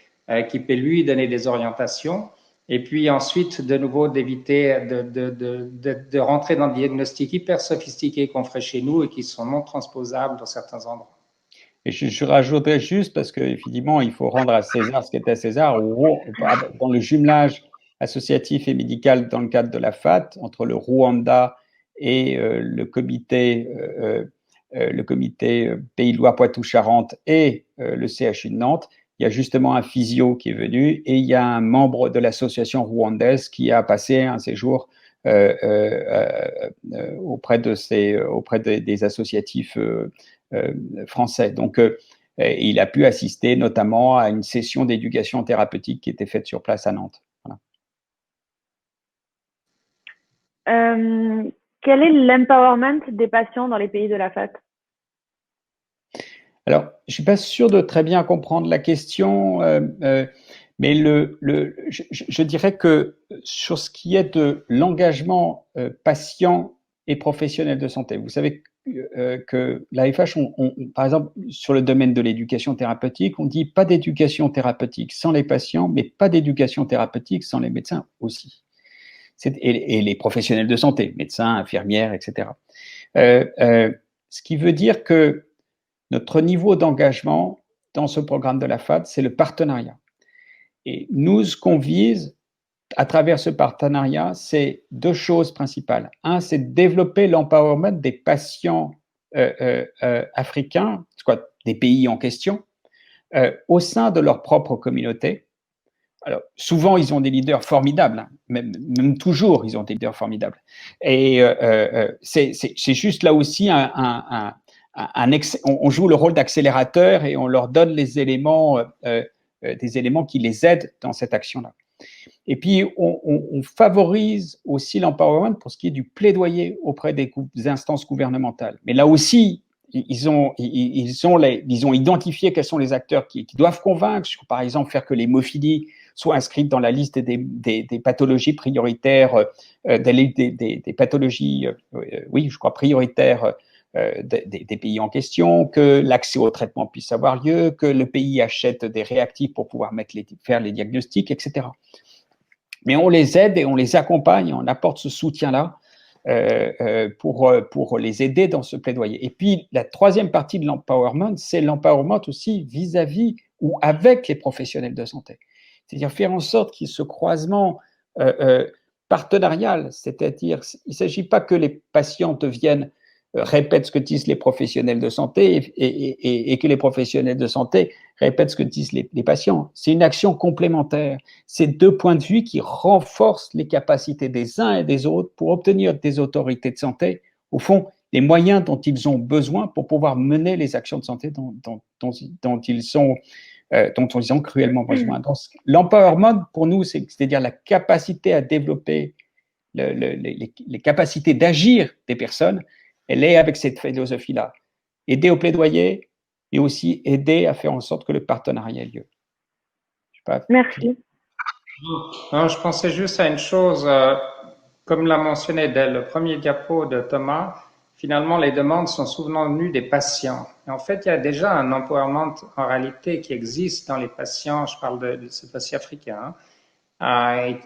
qui peut lui donner des orientations. Et puis ensuite, de nouveau, d'éviter de rentrer dans des diagnostics hyper sophistiqués qu'on ferait chez nous et qui sont non transposables dans certains endroits. Et je rajouterais juste, parce qu'effectivement, il faut rendre à César ce qui est à César, dans le jumelage associatif et médical dans le cadre de la FAT, entre le Rwanda et le comité Pays de Loire Poitou-Charentes et le CHU de Nantes, il y a justement un physio qui est venu et il y a un membre de l'association rwandaise qui a passé un séjour auprès des associatifs français. Donc, il a pu assister notamment à une session d'éducation thérapeutique qui était faite sur place à Nantes. Voilà. Quel est l'empowerment des patients dans les pays de la FAT? Alors, je ne suis pas sûr de très bien comprendre la question, mais je dirais que sur ce qui est de l'engagement patient et professionnel de santé, vous savez que l'AFH, par exemple, sur le domaine de l'éducation thérapeutique, on dit pas d'éducation thérapeutique sans les patients, mais pas d'éducation thérapeutique sans les médecins aussi. Et les professionnels de santé, médecins, infirmières, etc. Ce qui veut dire que notre niveau d'engagement dans ce programme de la FAT, c'est le partenariat. Et nous, ce qu'on vise à travers ce partenariat, c'est 2 choses principales. Un, c'est de développer l'empowerment des patients africains, des pays en question, au sein de leur propre communauté, alors, souvent, ils ont des leaders formidables, hein. Même toujours, ils ont des leaders formidables. Et c'est juste là aussi on joue le rôle d'accélérateur et on leur donne les éléments, des éléments qui les aident dans cette action-là. Et puis, on favorise aussi l'empowerment pour ce qui est du plaidoyer auprès des instances gouvernementales. Mais là aussi, ils ont identifié quels sont les acteurs qui doivent convaincre, par exemple, faire que l'hémophilie soit inscrite dans la liste des pathologies prioritaires, des pathologies, oui, je crois, prioritaires des pays en question, que l'accès au traitement puisse avoir lieu, que le pays achète des réactifs pour pouvoir faire les diagnostics, etc. Mais on les aide et on les accompagne, on apporte ce soutien-là pour les aider dans ce plaidoyer. Et puis, la troisième partie de l'empowerment, c'est l'empowerment aussi vis-à-vis ou avec les professionnels de santé. C'est-à-dire faire en sorte qu'il y ait ce croisement partenarial, c'est-à-dire il ne s'agit pas que les patients répètent ce que disent les professionnels de santé et que les professionnels de santé répètent ce que disent les patients. C'est une action complémentaire. C'est deux points de vue qui renforcent les capacités des uns et des autres pour obtenir des autorités de santé, au fond, les moyens dont ils ont besoin pour pouvoir mener les actions de santé dont ils ont cruellement besoin. Donc, l'empowerment, pour nous, c'est-à-dire la capacité à développer les capacités d'agir des personnes. Elle est avec cette philosophie-là. Aider au plaidoyer et aussi aider à faire en sorte que le partenariat ait lieu. Merci. Non, je pensais juste à une chose, comme l'a mentionné dès le premier diapo de Thomas, finalement les demandes sont souvent venues des patients. Et en fait, il y a déjà un empowerment en réalité qui existe dans les patients, je parle de cette fois-ci africain, hein.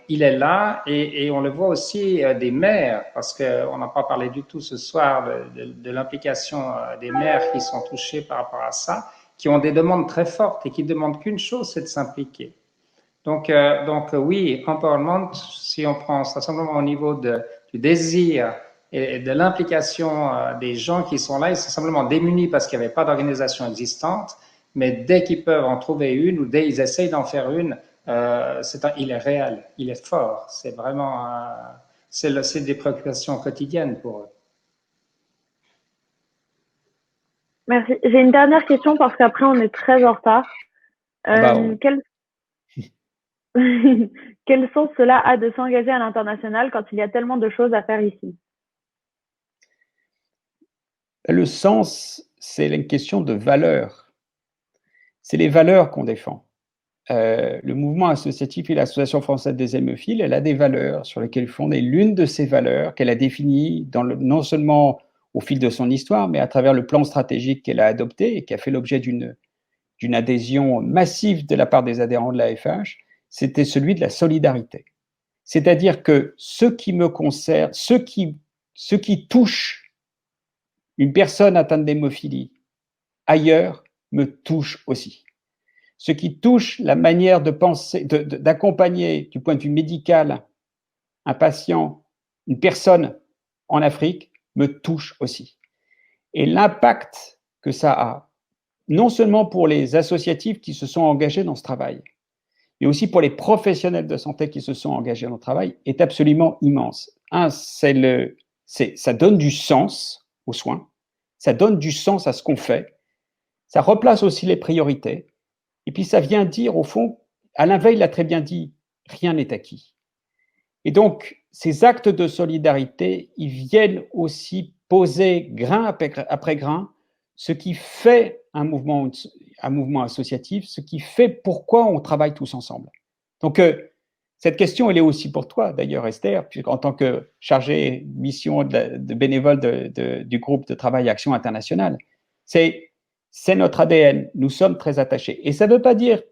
Il est là et on le voit aussi des mères, parce qu'on n'a pas parlé du tout ce soir de l'implication des mères qui sont touchées par rapport à ça, qui ont des demandes très fortes et qui demandent qu'une chose, c'est de s'impliquer. Donc oui, empowerment, si on prend ça simplement au niveau du désir et de l'implication des gens qui sont là, ils sont simplement démunis parce qu'il n'y avait pas d'organisation existante, mais dès qu'ils peuvent en trouver une ou dès qu'ils essayent d'en faire une, il est réel, il est fort. C'est vraiment, c'est des préoccupations quotidiennes pour eux. Merci. J'ai une dernière question parce qu'après on est très en retard. Quel sens cela a de s'engager à l'international quand il y a tellement de choses à faire ici? Le sens, c'est une question de valeur. C'est les valeurs qu'on défend. Le mouvement associatif et l'Association française des hémophiles, elle a des valeurs sur lesquelles fondée. L'une de ces valeurs qu'elle a définies non seulement au fil de son histoire, mais à travers le plan stratégique qu'elle a adopté et qui a fait l'objet d'une adhésion massive de la part des adhérents de l'AFH, c'était celui de la solidarité. C'est-à-dire que ce qui me concerne, ce qui touche une personne atteinte d'hémophilie ailleurs me touche aussi. Ce qui touche la manière de penser, d'accompagner du point de vue médical un patient, une personne en Afrique, me touche aussi. Et l'impact que ça a, non seulement pour les associatifs qui se sont engagés dans ce travail, mais aussi pour les professionnels de santé qui se sont engagés dans le travail, est absolument immense. Ça donne du sens aux soins, ça donne du sens à ce qu'on fait, ça replace aussi les priorités, et puis ça vient dire, au fond, Alain Veil l'a très bien dit, rien n'est acquis. Et donc, ces actes de solidarité, ils viennent aussi poser grain après grain ce qui fait un mouvement associatif, ce qui fait pourquoi on travaille tous ensemble. Donc, cette question, elle est aussi pour toi, d'ailleurs, Esther, en tant que chargée mission de bénévole du groupe de travail Action internationale. C'est notre ADN, nous sommes très attachés. Et ça ne veut pas dire,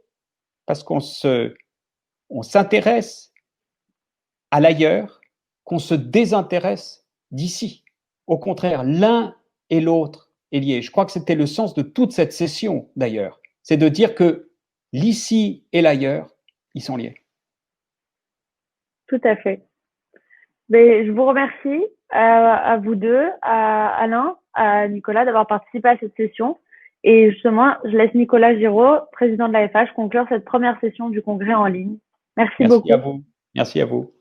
parce qu'on s'intéresse à l'ailleurs, qu'on se désintéresse d'ici. Au contraire, l'un et l'autre est lié. Je crois que c'était le sens de toute cette session, d'ailleurs. C'est de dire que l'ici et l'ailleurs, ils sont liés. Tout à fait. Mais je vous remercie à vous deux, à Alain, à Nicolas d'avoir participé à cette session. Et justement, je laisse Nicolas Giraud, président de l'AFH, conclure cette première session du congrès en ligne. Merci beaucoup. à vous. Merci à vous.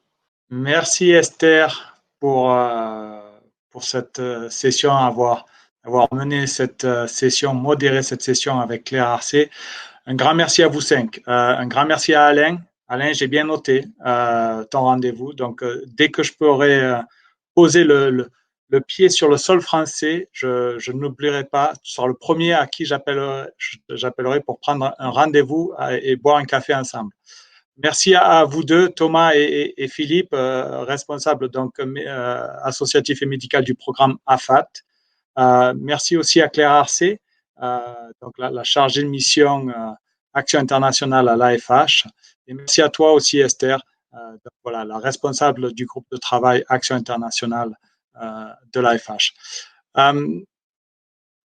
Merci Esther pour cette session, avoir mené cette session, modéré cette session avec Claire Arcé. Un grand merci à vous cinq. Un grand merci à Alain. Alain, j'ai bien noté ton rendez-vous. Donc, dès que je pourrai poser le pied sur le sol français, je n'oublierai pas. Tu seras le premier à qui j'appellerai pour prendre un rendez-vous et boire un café ensemble. Merci à vous deux, Thomas et Philippe, responsables donc associatif et médical du programme AFAT. Merci aussi à Claire Arcé, donc la chargée de mission Action internationale à l'AFH. Et merci à toi aussi, Esther, voilà, la responsable du groupe de travail Action internationale de l'AFH.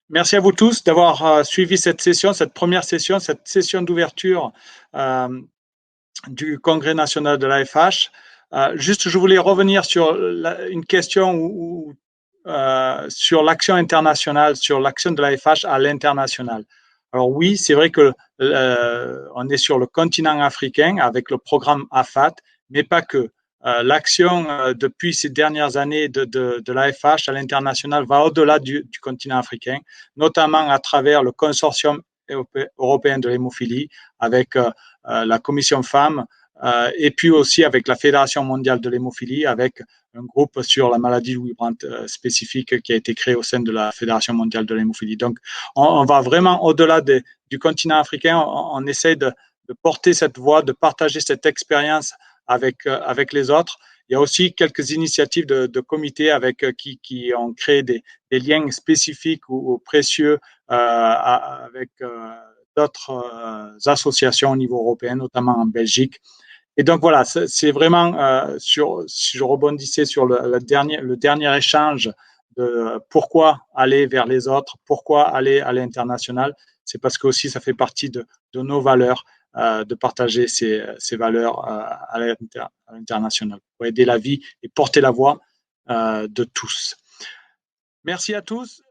Merci à vous tous d'avoir suivi cette session, cette première session, cette session d'ouverture du Congrès national de l'AFH. Juste, je voulais revenir sur une question sur l'action internationale, sur l'action de l'AFH à l'international. Alors oui, c'est vrai que on est sur le continent africain avec le programme AFAT, mais pas que. L'action depuis ces dernières années de l'AFH à l'international va au-delà du continent africain, notamment à travers le consortium européen de l'hémophilie avec la commission femmes et puis aussi avec la Fédération mondiale de l'hémophilie, avec un groupe sur la maladie Louis Brandt spécifique qui a été créé au sein de la Fédération mondiale de l'hémophilie. Donc, on va vraiment au-delà du continent africain. On essaie de porter cette voix, de partager cette expérience avec les autres. Il y a aussi quelques initiatives de comités qui ont créé des liens spécifiques ou précieux avec d'autres associations au niveau européen, notamment en Belgique. Et donc voilà, c'est vraiment si je rebondissais sur le dernier échange de pourquoi aller vers les autres, pourquoi aller à l'international, c'est parce que aussi ça fait partie de nos valeurs de partager ces valeurs à l'international pour aider la vie et porter la voix de tous. Merci à tous.